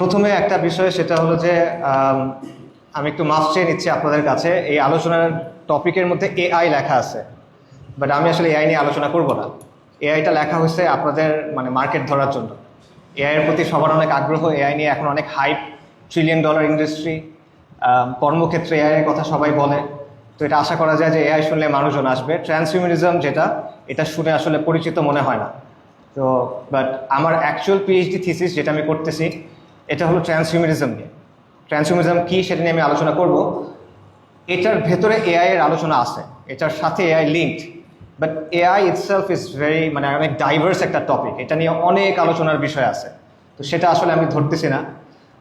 প্রথমে একটা বিষয় সেটা হলো যে আমি একটু মাফ চেয়ে নিচ্ছি আপনাদের কাছে। এই আলোচনার টপিকের মধ্যে এআই লেখা আছে, বাট আমি আসলে এআই নিয়ে আলোচনা করব না। এআইটা লেখা হয়েছে আপনাদের মানে মার্কেট ধরার জন্য। এআই এর প্রতি সবার অনেক আগ্রহ, এআই নিয়ে এখন অনেক হাইপ, $1 ট্রিলিয়ন ইন্ডাস্ট্রি, কর্মক্ষেত্রে এআই এর কথা সবাই বলে। তো এটা আশা করা যায় যে এআই শুনলে মানুষজন আসবে। ট্রান্সহিউম্যানিজম যেটা, এটা শুনে আসলে পরিচিত মনে হয় না। তো বাট আমার অ্যাকচুয়াল পিএইচডি থিসিস যেটা আমি করতেছি এটা হলো ট্রান্সহিউম্যানিজম নিয়ে। ট্রান্সহিউম্যানিজম কী সেটা নিয়ে আমি আলোচনা করব। এটার ভেতরে এআই এর আলোচনা আছে, এটার সাথে AI linked, but AI itself is very মানে অনেক ডাইভার্স একটা টপিক, এটা নিয়ে অনেক আলোচনার বিষয় আছে। তো সেটা আসলে আমি ধরতেছি না,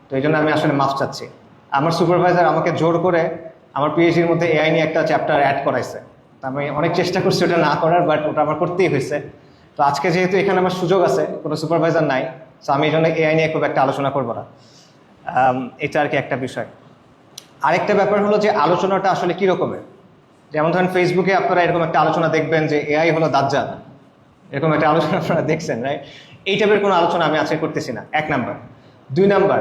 তো এই জন্য আমি আসলে মাফ চাচ্ছি। আমার সুপারভাইজার আমাকে জোর করে আমার পিএইচডির মধ্যে এআই নিয়ে একটা চ্যাপ্টার অ্যাড করাইছে। আমি অনেক চেষ্টা করছি ওটা না করার, বাট ওটা আমার করতেই হয়েছে। তো আজকে যেহেতু এখানে আমার সুযোগ আছে, কোনো সুপারভাইজার নাই, তো আমি এই জন্য এআই নিয়ে খুব একটা আলোচনা করবো না। এটা আর কি একটা বিষয়। আরেকটা ব্যাপার হলো যে আলোচনাটা আসলে কী রকমের। যেমন ধরেন ফেসবুকে আপনারা এরকম একটা আলোচনা দেখবেন যে এআই হলো দাজ্জাল, এরকম একটা আলোচনা আপনারা দেখছেন, রাইট? এই টাইপের কোনো আলোচনা আমি আজকে করতেছি না, 1 নাম্বার। 2 নাম্বার,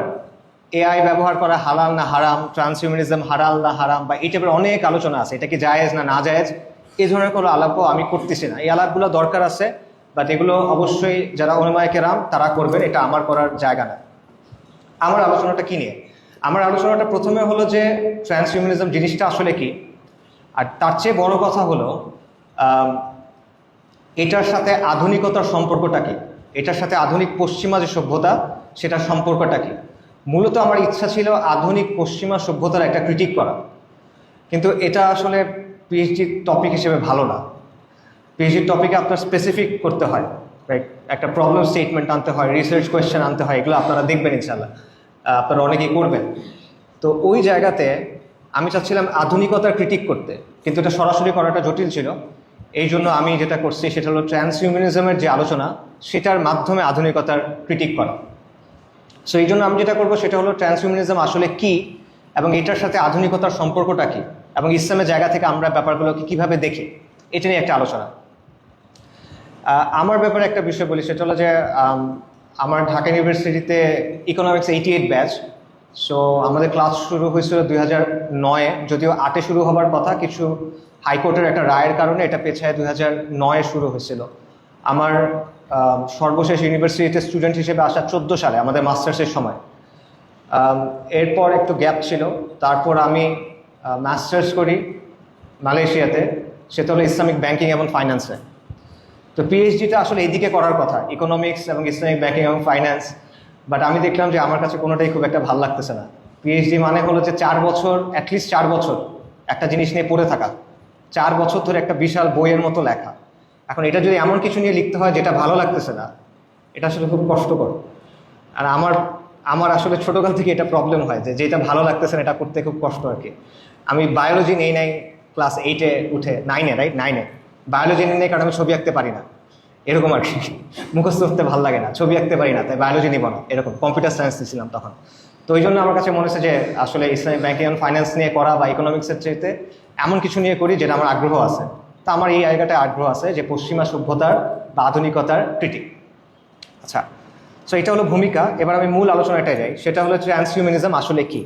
এআই ব্যবহার করা হালাল না হারাম, ট্রান্সহিউম্যানিজম হালাল না হারাম, বা এই টাইপের অনেক আলোচনা আছে, এটা কি জায়েজ না না জায়েজ, এই ধরনের কোনো আলাপও আমি করতেছি না। এই আলাপগুলো দরকার আছে, বাট এগুলো অবশ্যই যারা উলামায়ে কেরাম তারা করবেন, এটা আমার করার জায়গা না। আমার আলোচনাটা কী নিয়ে? আমার আলোচনাটা প্রথমে হলো যে ট্রান্সহিউম্যানিজম জিনিসটা আসলে কি, আর তার চেয়ে বড় কথা হলো এটার সাথে আধুনিকতার সম্পর্কটা কি, এটার সাথে আধুনিক পশ্চিমা যে সভ্যতা সেটার সম্পর্কটা কি। মূলত আমার ইচ্ছা ছিল আধুনিক পশ্চিমা সভ্যতার একটা ক্রিটিক করা, কিন্তু এটা আসলে পিএইচডি টপিক হিসেবে ভালো না। পিএইচডি টপিকে আপনার স্পেসিফিক করতে হয়, রাইট? একটা প্রবলেম স্টেটমেন্ট আনতে হয়, রিসার্চ কোয়েশ্চেন আনতে হয়, এগুলো আপনারা দেখবেন ইনশাল্লাহ, আপনারা অনেকেই করবেন। তো ওই জায়গাতে আমি চাচ্ছিলাম আধুনিকতার ক্রিটিক করতে, কিন্তু এটা সরাসরি করাটা জটিল ছিল। এই জন্য আমি যেটা করছি সেটা হলো ট্রান্সহিউম্যানিজমের যে আলোচনা সেটার মাধ্যমে আধুনিকতার ক্রিটিক করা। সো এই জন্য আমি যেটা করবো সেটা হলো ট্রান্সহিউম্যানিজম আসলে কি, এবং এটার সাথে আধুনিকতার সম্পর্কটা কী, এবং ইসলামের জায়গা থেকে আমরা ব্যাপারগুলোকে কীভাবে দেখি, এটা নিয়ে একটা আলোচনা। আমার ব্যাপারে একটা বিষয় বলি, সেটা হলো যে আমার ঢাকা ইউনিভার্সিটিতে ইকোনমিক্স 88 ব্যাচ। সো আমাদের ক্লাস শুরু হয়েছিল 2009-এ, যদিও 8-এ শুরু হবার কথা, কিছু হাইকোর্টের একটা রায়ের কারণে এটা পেছায় 2009-এ শুরু হয়েছিল। আমার সর্বশেষ ইউনিভার্সিটিতে স্টুডেন্ট হিসেবে আসা 14 সালে, আমাদের মাস্টার্সের সময়। এরপর একটু গ্যাপ ছিল, তারপর আমি মাস্টার্স করি মালয়েশিয়াতে, সেটা হলো ইসলামিক ব্যাংকিং এবং ফাইন্যান্সে। তো পিএইচডিটা আসলে এইদিকে করার কথা, ইকোনমিক্স এবং ইসলামিক ব্যাংকিং এবং ফাইন্যান্স, বাট আমি দেখলাম যে আমার কাছে কোনোটাই খুব একটা ভালো লাগতেছে না। পিএইচডি মানে হলো যে 4 বছর, অ্যাটলিস্ট 4 বছর একটা জিনিস নিয়ে পড়ে থাকা, 4 বছর ধরে একটা বিশাল বইয়ের মতো লেখা। এখন এটা যদি এমন কিছু নিয়ে লিখতে হয় যেটা ভালো লাগতেছে না, এটা আসলে খুব কষ্টকর। আর আমার আসলে ছোটোকাল থেকে এটা প্রবলেম হয় যে যেটা ভালো লাগতেছে না এটা করতে খুব কষ্ট আর কি। আমি বায়োলজি নেই ক্লাস 8-এ উঠে, 9-এ, রাইট, 9-এ বায়োলজি নেই কারণ আমি ছবি আঁকতে পারি না, এরকম আর কি। মুখস্থ করতে ভালো লাগে না, ছবি আঁকতে পারি না, তাই বায়োলজি নিব না, এরকম। কম্পিউটার সায়েন্স নিয়েছিলাম তখন। তো ওই জন্য আমার কাছে মনে হচ্ছে যে আসলে ইসলামিক ব্যাংকিং অ্যান্ড ফাইন্যান্স নিয়ে করা বা ইকোনমিক্সের চাইতে এমন কিছু নিয়ে করি যেটা আমার আগ্রহ আছে। তা আমার এই জায়গাটায় আগ্রহ আছে যে পশ্চিমা সভ্যতার বা আধুনিকতার ক্রিটিক। আচ্ছা, সো এটা হলো ভূমিকা। এবার আমি মূল আলোচনাটায় যাই, সেটা হলো ট্রান্সহিউম্যানিজম আসলে কি।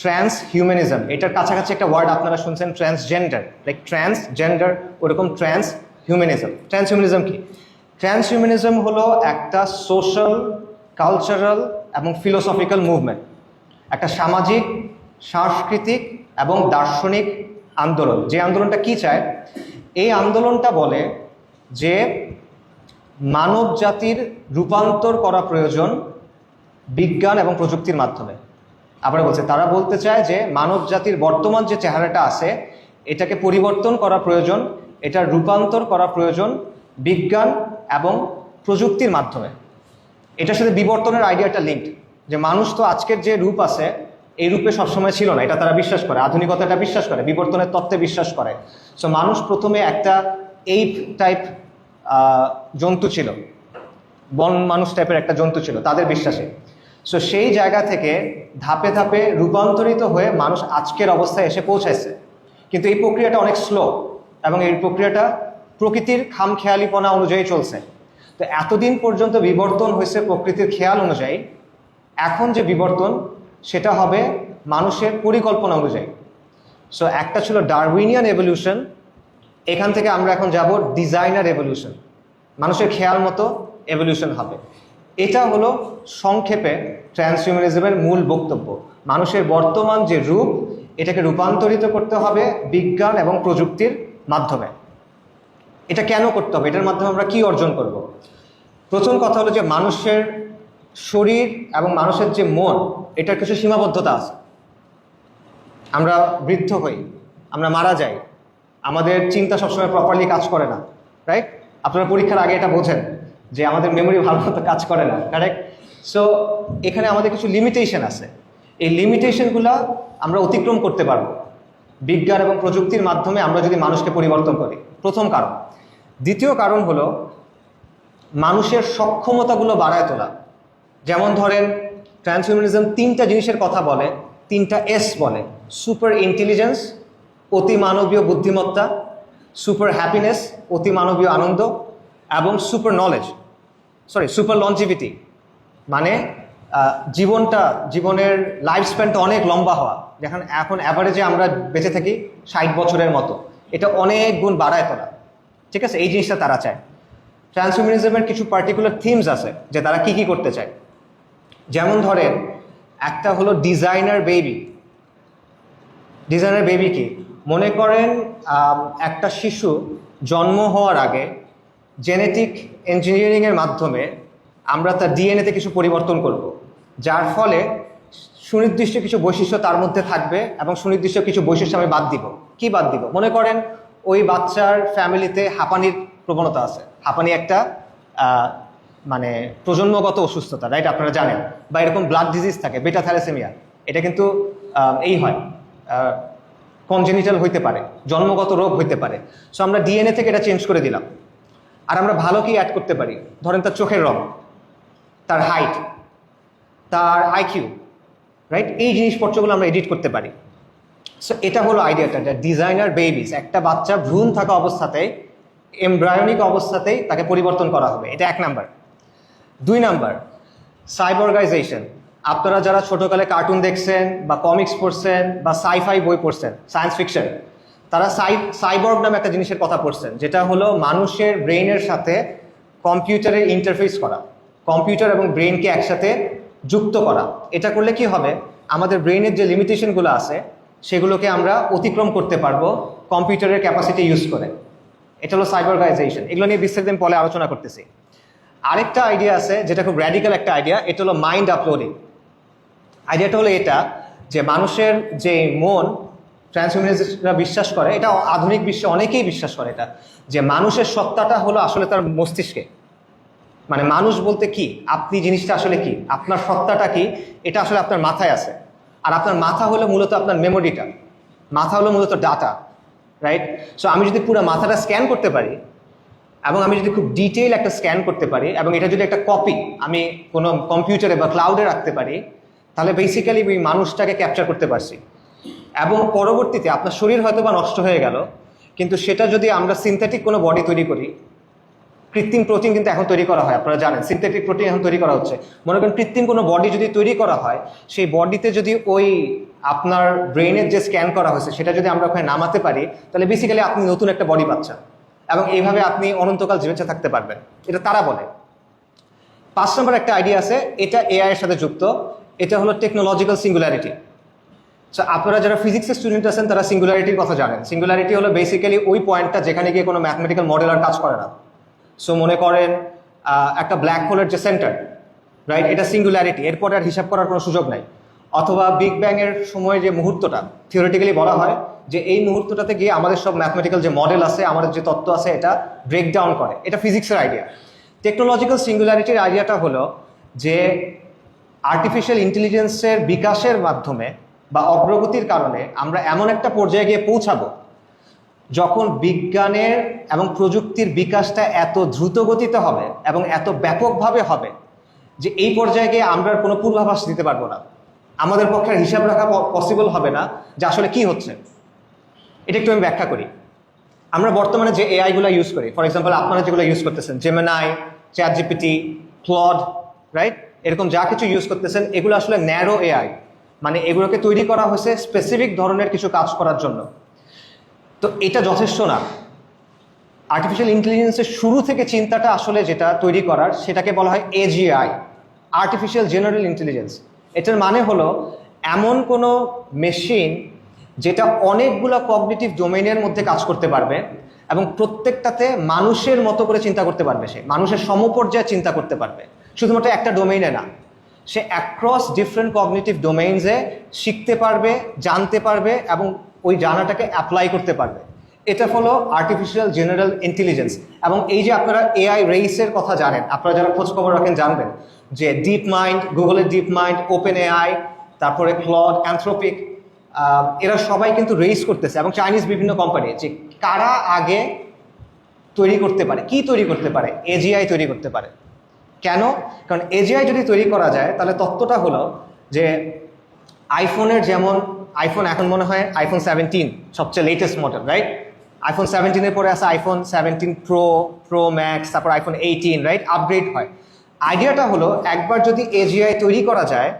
ট্রান্সহিউম্যানিজম, এটার কাছাকাছি একটা ওয়ার্ড আপনারা শুনছেন, ট্রান্সজেন্ডার, লাইক ট্রান্সজেন্ডার, ওরকম ট্রান্সহিউম্যানিজম। ট্রান্সহিউম্যানিজম কি? ট্রান্সহিউম্যানিজম হলো একটা সোশ্যাল, কালচারাল এবং ফিলোসফিক্যাল মুভমেন্ট, একটা সামাজিক, সাংস্কৃতিক এবং দার্শনিক আন্দোলন। যে আন্দোলনটা কি চায়? এই আন্দোলনটা বলে যে মানব জাতির রূপান্তর করা প্রয়োজন বিজ্ঞান এবং প্রযুক্তির মাধ্যমে। আবার বলছে, তারা বলতে চায় যে মানব জাতির বর্তমান যে চেহারাটা আছে এটাকে পরিবর্তন করা প্রয়োজন, এটার রূপান্তর করা প্রয়োজন বিজ্ঞান এবং প্রযুক্তির মাধ্যমে। এটার সাথে বিবর্তনের আইডিয়াটা লিঙ্কড, যে মানুষ তো আজকের যে রূপ আছে এই রূপে সবসময় ছিল না, এটা তারা বিশ্বাস করে, আধুনিকতাটা বিশ্বাস করে, বিবর্তনের তত্ত্বে বিশ্বাস করে। সো মানুষ প্রথমে একটা এইপ টাইপ জন্তু ছিল, বন মানুষ টাইপের একটা জন্তু ছিল তাদের বিশ্বাসে। সো সেই জায়গা থেকে ধাপে ধাপে রূপান্তরিত হয়ে মানুষ আজকের অবস্থায় এসে পৌঁছাইছে। কিন্তু এই প্রক্রিয়াটা অনেক স্লো, এবং এই প্রক্রিয়াটা প্রকৃতির খামখেয়ালিপনা অনুযায়ী চলছে। তো এতদিন পর্যন্ত বিবর্তন হয়েছে প্রকৃতির খেয়াল অনুযায়ী, এখন যে বিবর্তন সেটা হবে মানুষের পরিকল্পনা অনুযায়ী। সো একটা ছিল ডারউইনিয়ান এভলিউশন, এখান থেকে আমরা এখন যাব ডিজাইনার এভলিউশন, মানুষের খেয়াল মতো এভলিউশন হবে। এটা হলো সংক্ষেপে ট্রান্সহিউম্যানিজমের মূল বক্তব্য। মানুষের বর্তমান যে রূপ, এটাকে রূপান্তরিত করতে হবে বিজ্ঞান এবং প্রযুক্তির মাধ্যমে। এটা কেন করতে হবে, এটার মাধ্যমে আমরা কি অর্জন করব? প্রথম কথা হলো যে মানুষের শরীর এবং মানুষের যে মন, এটার কিছু সীমাবদ্ধতা আছে। আমরা বৃদ্ধ হই, আমরা মারা যাই, আমাদের চিন্তা সবসময় প্রপারলি কাজ করে না, রাইট? আপনারা পরীক্ষার আগে এটা বোঝেন যে আমাদের মেমোরি ভালো মতো কাজ করে না, কারেক্ট? সো এখানে আমাদের কিছু লিমিটেশন আছে। এই লিমিটেশনগুলো আমরা অতিক্রম করতে পারবো বিজ্ঞান এবং প্রযুক্তির মাধ্যমে, আমরা যদি মানুষকে পরিবর্তন করি। প্রথম কারণ। দ্বিতীয় কারণ হলো মানুষের সক্ষমতাগুলো বাড়ায় তোলা। যেমন ধরেন ট্রান্সহিউম্যানিজম 3টা জিনিসের কথা বলে, 3টা এস বলে: সুপার ইন্টেলিজেন্স, অতি মানবীয় বুদ্ধিমত্তা; সুপার হ্যাপিনেস, অতি মানবীয় আনন্দ; এবং সুপার নলেজ, সুপার লঞ্জিভিটি, মানে জীবনের লাইফ স্প্যানটা অনেক লম্বা হওয়া। এখন অ্যাভারেজে আমরা বেঁচে থাকি 60 বছরের মতো, এটা অনেক গুণ বাড়ায় তোলা। ঠিক আছে, এই জিনিসটা তারা চায়। ট্রান্সহিউম্যানিজমের কিছু পার্টিকুলার থিমস আছে যে তারা কি করতে চায়। যেমন ধরেন একটা হলো ডিজাইনার বেবি। ডিজাইনার বেবি কি? মনে করেন একটা শিশু জন্ম হওয়ার আগে জেনেটিক ইঞ্জিনিয়ারিংয়ের মাধ্যমে আমরা তার ডিএনএতে কিছু পরিবর্তন করব, যার ফলে সুনির্দিষ্ট কিছু বৈশিষ্ট্য তার মধ্যে থাকবে এবং সুনির্দিষ্ট কিছু বৈশিষ্ট্য আমি বাদ দিব। কি বাদ দিব? মনে করেন ওই বাচ্চার ফ্যামিলিতে হাঁপানির প্রবণতা আছে। হাঁপানি একটা মানে প্রজন্মগত অসুস্থতা, রাইট? আপনারা জানেন। বা এরকম ব্লাড ডিজিজ থাকে, বেটা থ্যালাসেমিয়া, এটা কিন্তু এই হয়, কনজেনিটাল হইতে পারে, জন্মগত রোগ হইতে পারে। সো আমরা ডিএনএ থেকে এটা চেঞ্জ করে দিলাম। আর আমরা ভালো কি অ্যাড করতে পারি? ধরেন তার চোখের রং, তার হাইট, তার আইকিউ, রাইট? এই জিনিসপত্রগুলো আমরা এডিট করতে পারি। সো এটা হলো আইডিয়াটা, ডিজাইনার বেবিস। একটা বাচ্চা ভ্রূণ থাকা অবস্থাতেই, এমব্রায়োনিক অবস্থাতেই তাকে পরিবর্তন করা হবে। এটা 1 নাম্বার। 2 নাম্বার, সাইবর্গাইজেশন। আপনারা যারা ছোটকালে কার্টুন দেখছেন বা কমিক্স পড়ছেন বা সাইফাই বই পড়ছেন, সায়েন্স ফিকশন, তারা সাইবর্গ নামে একটা জিনিসের কথা পড়ছেন, যেটা হলো মানুষের ব্রেইনের সাথে কম্পিউটারের ইন্টারফেস করা, কম্পিউটার এবং ব্রেইনকে একসাথে যুক্ত করা। এটা করলে কি হবে? আমাদের ব্রেইনের যে লিমিটেশনগুলো আছে সেগুলোকে আমরা অতিক্রম করতে পারবো কম্পিউটারের ক্যাপাসিটি ইউজ করে। এটা হলো সাইবর্গাইজেশন। এগুলো নিয়ে বিস্তারিত পরে আলোচনা করতেছি। আরেকটা আইডিয়া আছে যেটা খুব র্যাডিক্যাল একটা আইডিয়া, এটা হলো মাইন্ড আপলোডিং। আইডিয়াটা হলো এটা যে মানুষের যে মন, ট্রান্সহিউম্যানিস্টরা বিশ্বাস করে, এটা আধুনিক বিশ্বে অনেকেই বিশ্বাস করে, এটা যে মানুষের সত্তাটা হলো আসলে তার মস্তিষ্কে। মানে মানুষ বলতে কি, আপনি জিনিসটা আসলে কি, আপনার সত্তাটা কি, এটা আসলে আপনার মাথায় আছে। আর আপনার মাথা হলো মূলত আপনার মেমোরিটা, মাথা হলো মূলত ডাটা, রাইট? সো আমি যদি পুরো মাথাটা স্ক্যান করতে পারি এবং আমি যদি খুব ডিটেইল একটা স্ক্যান করতে পারি এবং এটা যদি একটা কপি আমি কোনো কম্পিউটারে বা ক্লাউডে রাখতে পারি, তাহলে বেসিক্যালি ওই মানুষটাকে ক্যাপচার করতে পারছি। এবং পরবর্তীতে আপনার শরীর হয়তো বা নষ্ট হয়ে গেল, কিন্তু সেটা যদি আমরা সিনথেটিক কোনো বডি তৈরি করি, কৃত্রিম প্রোটিন কিন্তু এখন তৈরি করা হয়, আপনারা জানেন সিনথেটিক প্রোটিন এখন তৈরি করা হচ্ছে। মনে করেন কৃত্রিম কোনো বডি যদি তৈরি করা হয়, সেই বডিতে যদি ওই আপনার ব্রেইনের যে স্ক্যান করা হয়েছে সেটা যদি আমরা ওখানে নামাতে পারি, তাহলে বেসিক্যালি আপনি নতুন একটা বডি পাচ্ছেন এবং এইভাবে আপনি অনন্তকাল বেঁচে থাকতে পারবেন। এটা তারা বলে। 5 নম্বর একটা আইডিয়া আছে, এটা এআই এর সাথে যুক্ত। এটা হলো টেকনোলজিক্যাল সিঙ্গুলারিটি। সো আপনারা যারা ফিজিক্সের স্টুডেন্ট আছেন তারা সিঙ্গুলারিটির কথা জানেন। সিঙ্গুলারিটি হলো বেসিক্যালি ওই পয়েন্টটা যেখানে গিয়ে কোনো ম্যাথমেটিক্যাল মডেল আর কাজ করে না। সো মনে করেন একটা ব্ল্যাক হোলের যে সেন্টার, রাইট, এটা সিঙ্গুলারিটি, এরপরে আর হিসাব করার কোনো সুযোগ নাই। অথবা বিগ ব্যাং এর সময় যে মুহূর্তটা থিওরিটিক্যালি বলা হয় যে এই মুহূর্তটাতে গিয়ে আমাদের সব ম্যাথমেটিক্যাল যে মডেল আছে, আমাদের যে তত্ত্ব আছে, এটা ব্রেকডাউন করে। এটা ফিজিক্সের আইডিয়া। টেকনোলজিক্যাল সিঙ্গুলারিটির আইডিয়াটা হলো যে আর্টিফিশিয়াল ইন্টেলিজেন্সের বিকাশের মাধ্যমে বা অগ্রগতির কারণে আমরা এমন একটা পর্যায়ে গিয়ে পৌঁছাবো যখন বিজ্ঞানের এবং প্রযুক্তির বিকাশটা এত দ্রুত গতিতে হবে এবং এত ব্যাপকভাবে হবে যে এই পর্যায়ে গিয়ে আমরা কোনো পূর্বাভাস দিতে পারবো না। আমাদের পক্ষে হিসাব রাখা পসিবল হবে না যে আসলে কি হচ্ছে। এটা একটু আমি ব্যাখ্যা করি। আমরা বর্তমানে যে এআইগুলো ইউজ করি, ফর এক্সাম্পল আপনারা যেগুলো ইউজ করতেছেন, Gemini, ChatGPT, Claude, right, এরকম যা কিছু ইউজ করতেছেন এগুলো আসলে ন্যারো এআই, মানে এগুলোকে তৈরি করা হয়েছে স্পেসিফিক ধরনের কিছু কাজ করার জন্য। তো এটা যথেষ্ট না। আর্টিফিশিয়াল ইন্টেলিজেন্সের শুরু থেকে চিন্তাটা আসলে যেটা তৈরি করার, সেটাকে বলা হয় এজিআই, আর্টিফিশিয়াল জেনারেল ইন্টেলিজেন্স। এটার মানে হলো এমন কোনো মেশিন যেটা অনেকগুলো কগনিটিভ ডোমেইনের মধ্যে কাজ করতে পারবে এবং প্রত্যেকটাতে মানুষের মতো করে চিন্তা করতে পারবে, সে মানুষের সমপর্যায়ে চিন্তা করতে পারবে, শুধুমাত্র একটা ডোমেইনে না, সে অ্যাক্রস ডিফারেন্ট কগনিটিভ ডোমেইনসে শিখতে পারবে, জানতে পারবে এবং ওই জানাটাকে অ্যাপ্লাই করতে পারবে। এটা হলো আর্টিফিশিয়াল জেনারেল ইন্টেলিজেন্স। এবং এই যে আপনারা এআই রেইসের কথা জানেন, আপনারা যারা খোঁজ খবর রাখেন জানবেন যে ডিপ মাইন্ড, গুগলের ডিপ মাইন্ড, ওপেন এআই, তারপরে ক্লড, অ্যানথ্রোপিক, এরা সবাই কিন্তু রেইস করতেছে, এবং চাইনিজ বিভিন্ন কোম্পানি, যে কারা আগে তৈরি করতে পারে, কি তৈরি করতে পারে, এজিআই তৈরি করতে পারে। কেন? কারণ এজিআই যদি তৈরি করা যায় তাহলে তত্ত্বটা হলো যে আইফোনের যেমন, আইফোন এখন মনে হয় আইফোন 17 সবচেয়ে লেটেস্ট মডেল, রাইট? আইফোন 17-এর পরে আছে আইফোন 17 প্রো, প্রো ম্যাক্স, তারপর আইফোন 18, রাইট? আপগ্রেড হয়। আইডিয়াটা হলো একবার যদি এজিআই তৈরি করা যায়,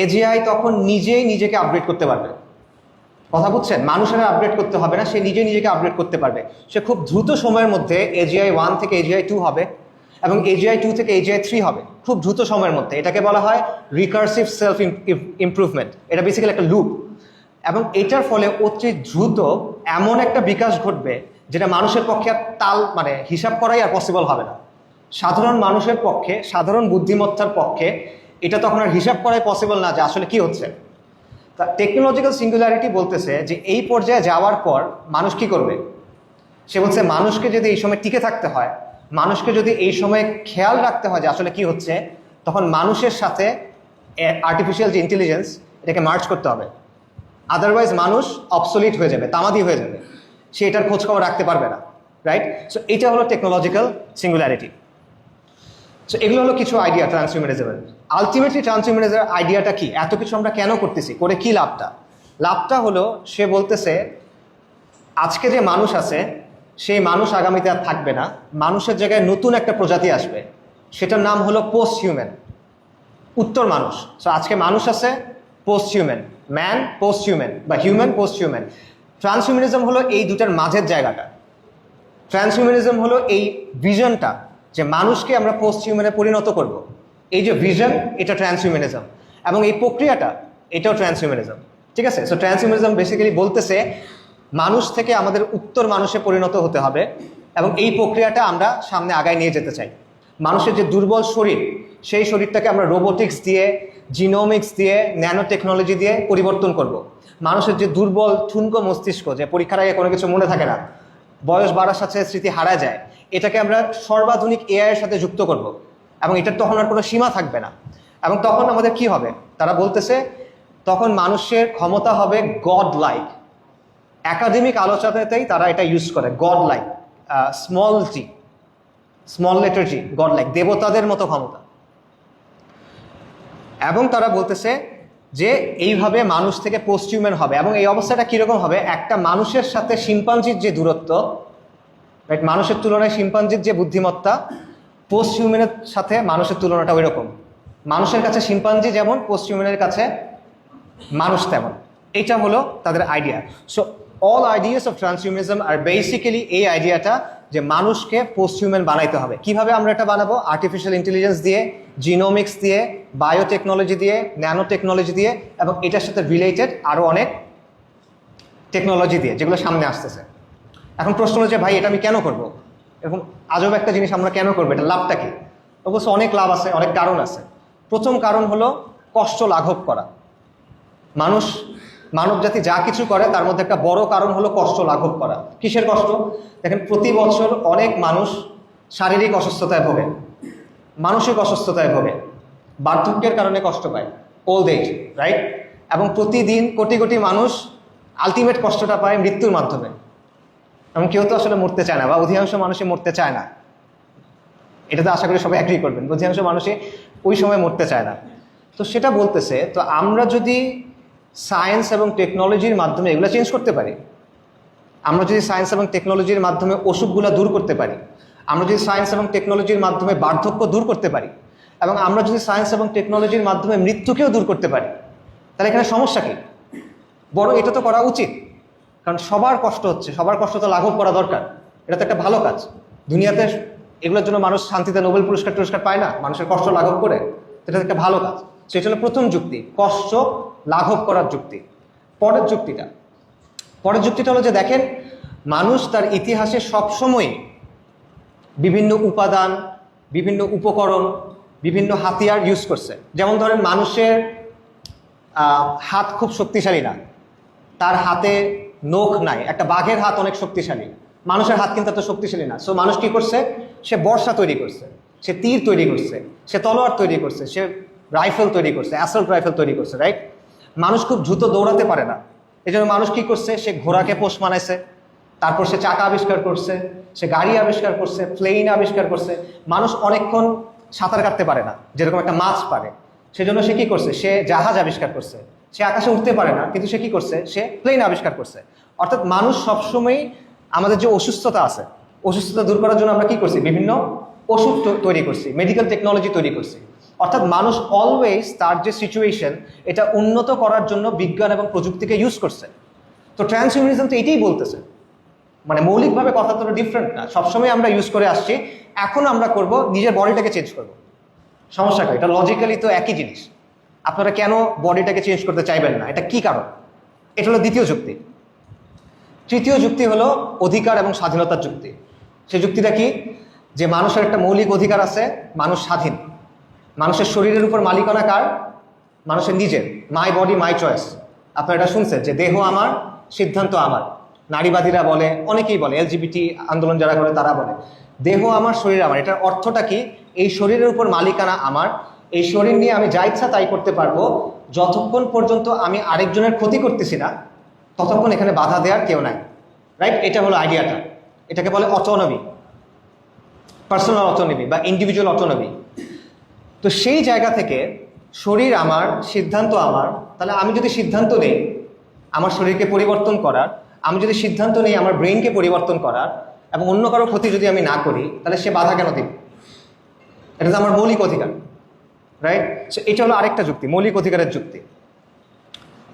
এজিআই তখন নিজেই নিজেকে আপগ্রেড করতে পারবে। কথা বুঝছেন? মানুষেরা আপগ্রেড করতে হবে না, সে নিজে নিজেকে আপগ্রেড করতে পারবে। সে খুব দ্রুত সময়ের মধ্যে এজিআই 1 থেকে এজিআই 2 হবে এবং এজিআই 2 থেকে এজিআই 3 হবে, খুব দ্রুত সময়ের মধ্যে। এটাকে বলা হয় রিকার্সিভ সেলফ ইমপ্রুভমেন্ট। এটা বেসিক্যালি একটা লুপ, এবং এটার ফলে অতি দ্রুত এমন একটা বিকাশ ঘটবে যেটা মানুষের পক্ষে আর মানে হিসাব করাই আর পসিবল হবে না। সাধারণ মানুষের পক্ষে, সাধারণ বুদ্ধিমত্তার পক্ষে এটা তখন আর হিসাব করাই পসিবল না যে আসলে কি হচ্ছে। তা টেকনোলজিক্যাল সিঙ্গুলারিটি বলতেছে যে এই পর্যায়ে যাওয়ার পর মানুষ কি করবে? সে বলছে মানুষকে যদি এই সময় টিকে থাকতে হয়, মানুষকে যদি এই সময় খেয়াল রাখতে হয় যে আসলে কি হচ্ছে, তখন মানুষের সাথে আর্টিফিশিয়াল যে ইন্টেলিজেন্স, এটাকে মার্জ করতে হবে। আদারওয়াইজ মানুষ অবসলিট হয়ে যাবে, তামাদি হয়ে যাবে, সে এটার খোঁজখবর রাখতে পারবে না, রাইট? সো এটা হলো টেকনোলজিক্যাল সিঙ্গুলারিটি। সো এগুলো হলো কিছু আইডিয়া ট্রান্সহিউম্যানিজমের। আলটিমেটলি ট্রান্সহিউম্যানিজমের আইডিয়াটা কি? এত কিছু আমরা কেন করতেছি, করে কি লাভটা? লাভটা হলো সে বলতেছে আজকে যে মানুষ আছে সেই মানুষ আগামীতে আর থাকবে না, মানুষের জায়গায় নতুন একটা প্রজাতি আসবে, সেটার নাম হলো পোস্ট হিউম্যান, উত্তর মানুষ। সো আজকে মানুষ আছে, post human, man post human বা হিউম্যান পোস্ট হিউম্যান। ট্রান্সহিউম্যানিজম হলো এই দুটার মাঝের জায়গাটা। ট্রান্সহিউম্যানিজম হলো এই ভিশনটা যে মানুষকে আমরা পোস্ট হিউম্যানে পরিণত করব, এই যে ভিশন, এটা ট্রান্সহিউম্যানিজম, এবং এই প্রক্রিয়াটা, এটাও ট্রান্সহিউম্যানিজম। ঠিক আছে? সো ট্রান্সহিউম্যানিজম বেসিক্যালি বলতেছে মানুষ থেকে আমাদের উত্তর মানুষে পরিণত হতে হবে, এবং এই প্রক্রিয়াটা আমরা সামনে আগায় নিয়ে যেতে চাই। মানুষের যে দুর্বল শরীর, সেই শরীরটাকে আমরা রোবোটিক্স দিয়ে, জিনোমিক্স দিয়ে, ন্যানো টেকনোলজি দিয়ে পরিবর্তন করব। মানুষের যে দুর্বল ঠুনকো মস্তিষ্ক, যে পরীক্ষার আগে কোনো কিছু মনে থাকে না, বয়স বাড়ার সাথে স্মৃতি হারা যায়, এটাকে আমরা সর্বাধুনিক এআই এর সাথে যুক্ত করব, এবং এটার তখন আর কোনো সীমা থাকবে না। এবং তখন আমাদের কি হবে? তারা বলতেছে তখন মানুষের ক্ষমতা হবে গড লাইক। একাডেমিক আলোচনাতেই তারা এটা ইউজ করে, god like, small g, small letter g, god like, দেবতাদের মতো ক্ষমতা। এবং তারা বলতেছে যে এইভাবে মানুষ থেকে পোস্ট হিউম্যান হবে, এবং এই অবস্থাটা কীরকম হবে? একটা মানুষের সাথে শিম্পাঞ্জির যে দূরত্ব, রাইট, মানুষের তুলনায় শিম্পাঞ্জির যে বুদ্ধিমত্তা, পোস্ট হিউম্যানের সাথে মানুষের তুলনাটা ওই রকম। মানুষের কাছে শিম্পাঞ্জি যেমন, পোস্ট হিউম্যানের কাছে মানুষ তেমন। এটা হলো তাদের idea. So all ideas of transhumanism আর বেসিক্যালি এই আইডিয়াটা যে মানুষকে পোস্ট হিউম্যান বানাইতে হবে। কিভাবে আমরা এটা বানাবো? আর্টিফিশিয়াল ইন্টেলিজেন্স দিয়ে, জিনোমিক্স দিয়ে, বায়োটেকনোলজি দিয়ে, ন্যানো টেকনোলজি দিয়ে, এবং এটার সাথে রিলেটেড আরও অনেক টেকনোলজি দিয়ে, যেগুলো সামনে আসতেছে। এখন প্রশ্ন হলো যে ভাই এটা আমি কেন করব? এরকম আজব একটা জিনিস আমরা কেন করবো? এটা লাভটা কি? অবশ্য অনেক লাভ আছে, অনেক কারণ আছে। প্রথম কারণ হলো কষ্ট লাঘব করা। মানব জাতি যা কিছু করে তার মধ্যে একটা বড় কারণ হলো কষ্ট লাঘব করা। কিসের কষ্ট? দেখেন, প্রতি বছর অনেক মানুষ শারীরিক অসুস্থতায় ভোগে, মানসিক অসুস্থতায় ভোগে, বার্ধক্যের কারণে কষ্ট পায়, ওল্ড এজ, রাইট? এবং প্রতিদিন কোটি কোটি মানুষ আলটিমেট কষ্টটা পায় মৃত্যুর মাধ্যমে। এবং কেউ তো আসলে মরতে চায় না, বা অধিকাংশ মানুষই মরতে চায় না। এটা তো আশা করি সবাই অ্যাগ্রি করবেন, অধিকাংশ মানুষই ওই সময় মরতে চায় না। তো সেটা বলতেছে, তো আমরা যদি সায়েন্স এবং টেকনোলজির মাধ্যমে এগুলো চেঞ্জ করতে পারি, আমরা যদি সায়েন্স এবং টেকনোলজির মাধ্যমে অসুখগুলো দূর করতে পারি, আমরা যদি সায়েন্স এবং টেকনোলজির মাধ্যমে বার্ধক্য দূর করতে পারি, এবং আমরা যদি সায়েন্স এবং টেকনোলজির মাধ্যমে মৃত্যুকেও দূর করতে পারি, তাহলে এখানে সমস্যা কি? বরং এটা তো করা উচিত, কারণ সবার কষ্ট হচ্ছে, সবার কষ্ট তো লাঘব করা দরকার। এটা তো একটা ভালো কাজ। দুনিয়াতে এগুলোর জন্য মানুষ শান্তিতে নোবেল পুরস্কার পায় না, মানুষের কষ্ট লাঘব করে। এটা একটা ভালো কাজ। সেটা হলো প্রথম যুক্তি, কষ্ট লাঘব করার যুক্তি। পরের যুক্তিটা হলো যে দেখেন, মানুষ তার ইতিহাসে সবসময় বিভিন্ন উপাদান, বিভিন্ন উপকরণ, বিভিন্ন হাতিয়ার ইউজ করছে। যেমন ধরেন, মানুষের হাত খুব শক্তিশালী না, তার হাতে নখ নাই। একটা বাঘের হাত অনেক শক্তিশালী, মানুষের হাত কিন্তু এত শক্তিশালী না। সো মানুষ কি করছে? সে বর্ষা তৈরি করছে, সে তীর তৈরি করছে, সে তলোয়ার তৈরি করছে, সে রাইফেল তৈরি করছে, অ্যাসল্ট রাইফেল তৈরি করছে, রাইট? মানুষ খুব দ্রুত দৌড়াতে পারে না, এই জন্য মানুষ কি করছে? সে ঘোড়াকে পোষ মানাইছে, তারপর সে চাকা আবিষ্কার করছে, সে গাড়ি আবিষ্কার করছে, প্লেন আবিষ্কার করছে। মানুষ অনেকক্ষণ সাঁতার কাটতে পারে না, যেরকম একটা মাছ পারে, সেজন্য সে কি করছে? সে জাহাজ আবিষ্কার করছে। সে আকাশে উঠতে পারে না, কিন্তু সে কি করছে? সে প্লেন আবিষ্কার করছে। অর্থাৎ মানুষ সবসময় আমাদের যে অসুস্থতা আছে, অসুস্থতা দূর করার জন্য আমরা কি করছি? বিভিন্ন ওষুধ তৈরি করছি, মেডিকেল টেকনোলজি তৈরি করছি। অর্থাৎ মানুষ অলওয়েজ তার যে সিচুয়েশন, এটা উন্নত করার জন্য বিজ্ঞান এবং প্রযুক্তিকে ইউজ করছে। তো ট্রান্সহিউম্যানিজম তো এটাই বলতেছে, মানে মৌলিকভাবে কথা তো ডিফারেন্ট না, সবসময় আমরা ইউজ করে আসছি। এখন আমরা করব নিজের বডিটাকে চেঞ্জ করব। সমস্যা কি? এটা লজিক্যালি তো একই জিনিস। আপনারা কেন বডিটাকে চেঞ্জ করতে চাইবেন না? এটা কি কারণ? এটা হলো দ্বিতীয় যুক্তি। তৃতীয় যুক্তি হলো অধিকার এবং স্বাধীনতার যুক্তি। সেই যুক্তিটা কি? যে মানুষের একটা মৌলিক অধিকার আছে, মানুষ স্বাধীন। মানুষের শরীরের উপর মালিকানা কার? মানুষের নিজের। My body my choice. আপনারা এটা শুনছেন যে দেহ আমার, সিদ্ধান্ত আমার। নারীবাদীরা বলে, অনেকেই বলে, এলজিবিটি আন্দোলন যারা করে তারা বলে দেহ আমার, শরীর আমার। এটার অর্থটা কি? এই শরীরের উপর মালিকানা আমার, এই শরীর নিয়ে আমি যা ইচ্ছা তাই করতে পারবো, যতক্ষণ পর্যন্ত আমি আরেকজনের ক্ষতি করতেছি না ততক্ষণ এখানে বাধা দেওয়ার কেউ নাই, রাইট? এটা হলো আইডিয়াটা। এটাকে বলে অটোনমি, পার্সোনাল অটোনমি বা ইন্ডিভিজুয়াল অটোনমি। তো সেই জায়গা থেকে শরীর আমার, সিদ্ধান্ত আমার। তাহলে আমি যদি সিদ্ধান্ত নেই আমার শরীরকে পরিবর্তন করার, আমি যদি সিদ্ধান্ত নেই আমার ব্রেইনকে পরিবর্তন করার, এবং অন্য কারো ক্ষতি যদি আমি না করি, তাহলে সে বাধা কেন দিবে? এটা তো আমার মৌলিক অধিকার, রাইট? এটা হলো আরেকটা যুক্তি, মৌলিক অধিকারের যুক্তি।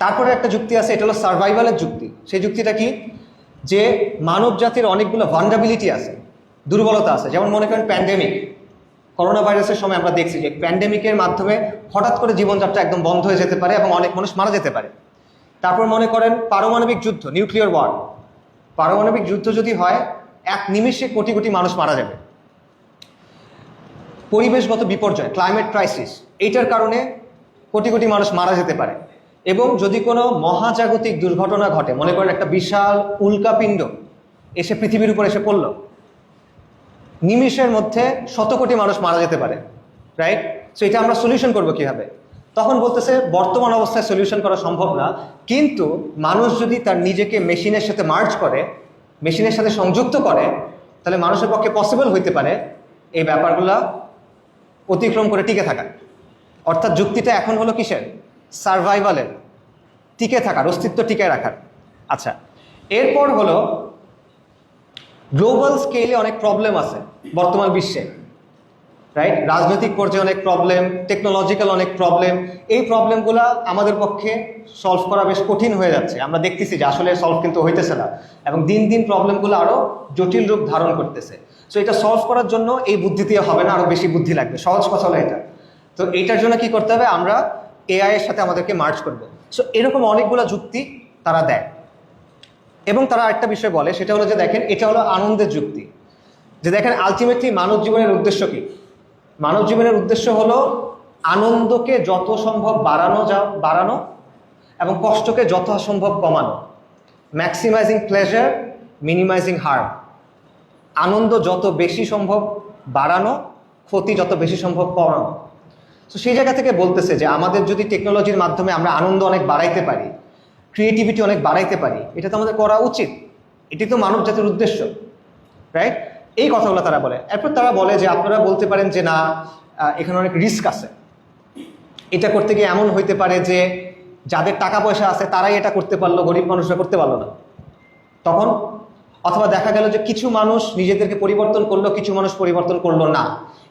তারপরে একটা যুক্তি আছে, এটা হলো সার্ভাইভালের যুক্তি। সেই যুক্তিটা কি? যে মানব জাতির অনেকগুলো ভালনারাবিলিটি আছে, দুর্বলতা আছে। যেমন মনে করেন প্যান্ডেমিক, করোনা ভাইরাসের সময় আমরা দেখছি যে প্যান্ডেমিকের মাধ্যমে হঠাৎ করে জীবনযাত্রা একদম বন্ধ হয়ে যেতে পারে এবং অনেক মানুষ মারা যেতে পারে। তারপর মনে করেন পারমাণবিক যুদ্ধ, নিউক্লিয়ার ওয়ার। পারমাণবিক যুদ্ধ যদি হয়, এক নিমেষে কোটি কোটি মানুষ মারা যাবে। পরিবেশগত বিপর্যয়, ক্লাইমেট ক্রাইসিস, এইটার কারণে কোটি কোটি মানুষ মারা যেতে পারে। এবং যদি কোনো মহাজাগতিক দুর্ঘটনা ঘটে, মনে করেন একটা বিশাল উল্কাপিণ্ড এসে পৃথিবীর উপর এসে পড়ল, নিমিষের মধ্যে শত কোটি মানুষ মারা যেতে পারে, রাইট? সো এটা আমরা সলিউশন করবো কিভাবে? তখন বলতেছে বর্তমান অবস্থায় সলিউশন করা সম্ভব না, কিন্তু মানুষ যদি তার নিজেকে মেশিনের সাথে মার্জ করে, মেশিনের সাথে সংযুক্ত করে, তাহলে মানুষের পক্ষে পসিবল হইতে পারে এই ব্যাপারগুলো অতিক্রম করে টিকে থাকা। অর্থাৎ যুক্তিটা এখন হলো কিসের? সার্ভাইভালের, টিকে থাকার, অস্তিত্ব টিকে রাখার। আচ্ছা, এরপর হলো গ্লোবাল স্কেলে অনেক প্রবলেম আছে বর্তমান বিশ্বে, রাইট? রাজনৈতিক পর্যায়ে অনেক প্রবলেম, টেকনোলজিক্যাল অনেক প্রবলেম। এই প্রবলেমগুলো আমাদের পক্ষে সলভ করা বেশ কঠিন হয়ে যাচ্ছে। আমরা দেখতেছি যে আসলে সলভ কিন্তু হইতেছে না, এবং দিন দিন প্রবলেমগুলো আরও জটিল রূপ ধারণ করতেছে। সো এটা সলভ করার জন্য এই বুদ্ধি দিয়ে হবে না, আরও বেশি বুদ্ধি লাগবে। সহজ কথা হলো এটা। তো এইটার জন্য কি করতে হবে? আমরা এআই এর সাথে আমাদেরকে মার্জ করবো। সো এরকম অনেকগুলো যুক্তি তারা দেয়, এবং তারা একটা বিষয় বলে, সেটা হলো যে দেখেন, এটা হলো আনন্দের যুক্তি। যে দেখেন, আলটিমেটলি মানব জীবনের উদ্দেশ্য কি? মানব জীবনের উদ্দেশ্য হলো আনন্দকে যত সম্ভব বাড়ানো এবং কষ্টকে যত সম্ভব কমানো। Maximising pleasure, minimising harm. আনন্দ যত বেশি সম্ভব বাড়ানো, ক্ষতি যত বেশি সম্ভব কমানো। তো সেই জায়গা থেকে বলতেছে যে আমাদের যদি টেকনোলজির মাধ্যমে আমরা আনন্দ অনেক বাড়াইতে পারি, ক্রিয়েটিভিটি অনেক বাড়াইতে পারি, এটা তো আমাদের করা উচিত। এটি তো মানব জাতির উদ্দেশ্য, রাইট? এই কথাগুলো তারা বলে। এরপর তারা বলে যে আপনারা বলতে পারেন যে না, এখানে অনেক রিস্ক আছে। এটা করতে গিয়ে এমন হইতে পারে যে যাদের টাকা পয়সা আছে তারাই এটা করতে পারলো, গরিব মানুষরা করতে পারলো না। তখন অথবা দেখা গেল যে কিছু মানুষ নিজেদেরকে পরিবর্তন করলো, কিছু মানুষ পরিবর্তন করলো না।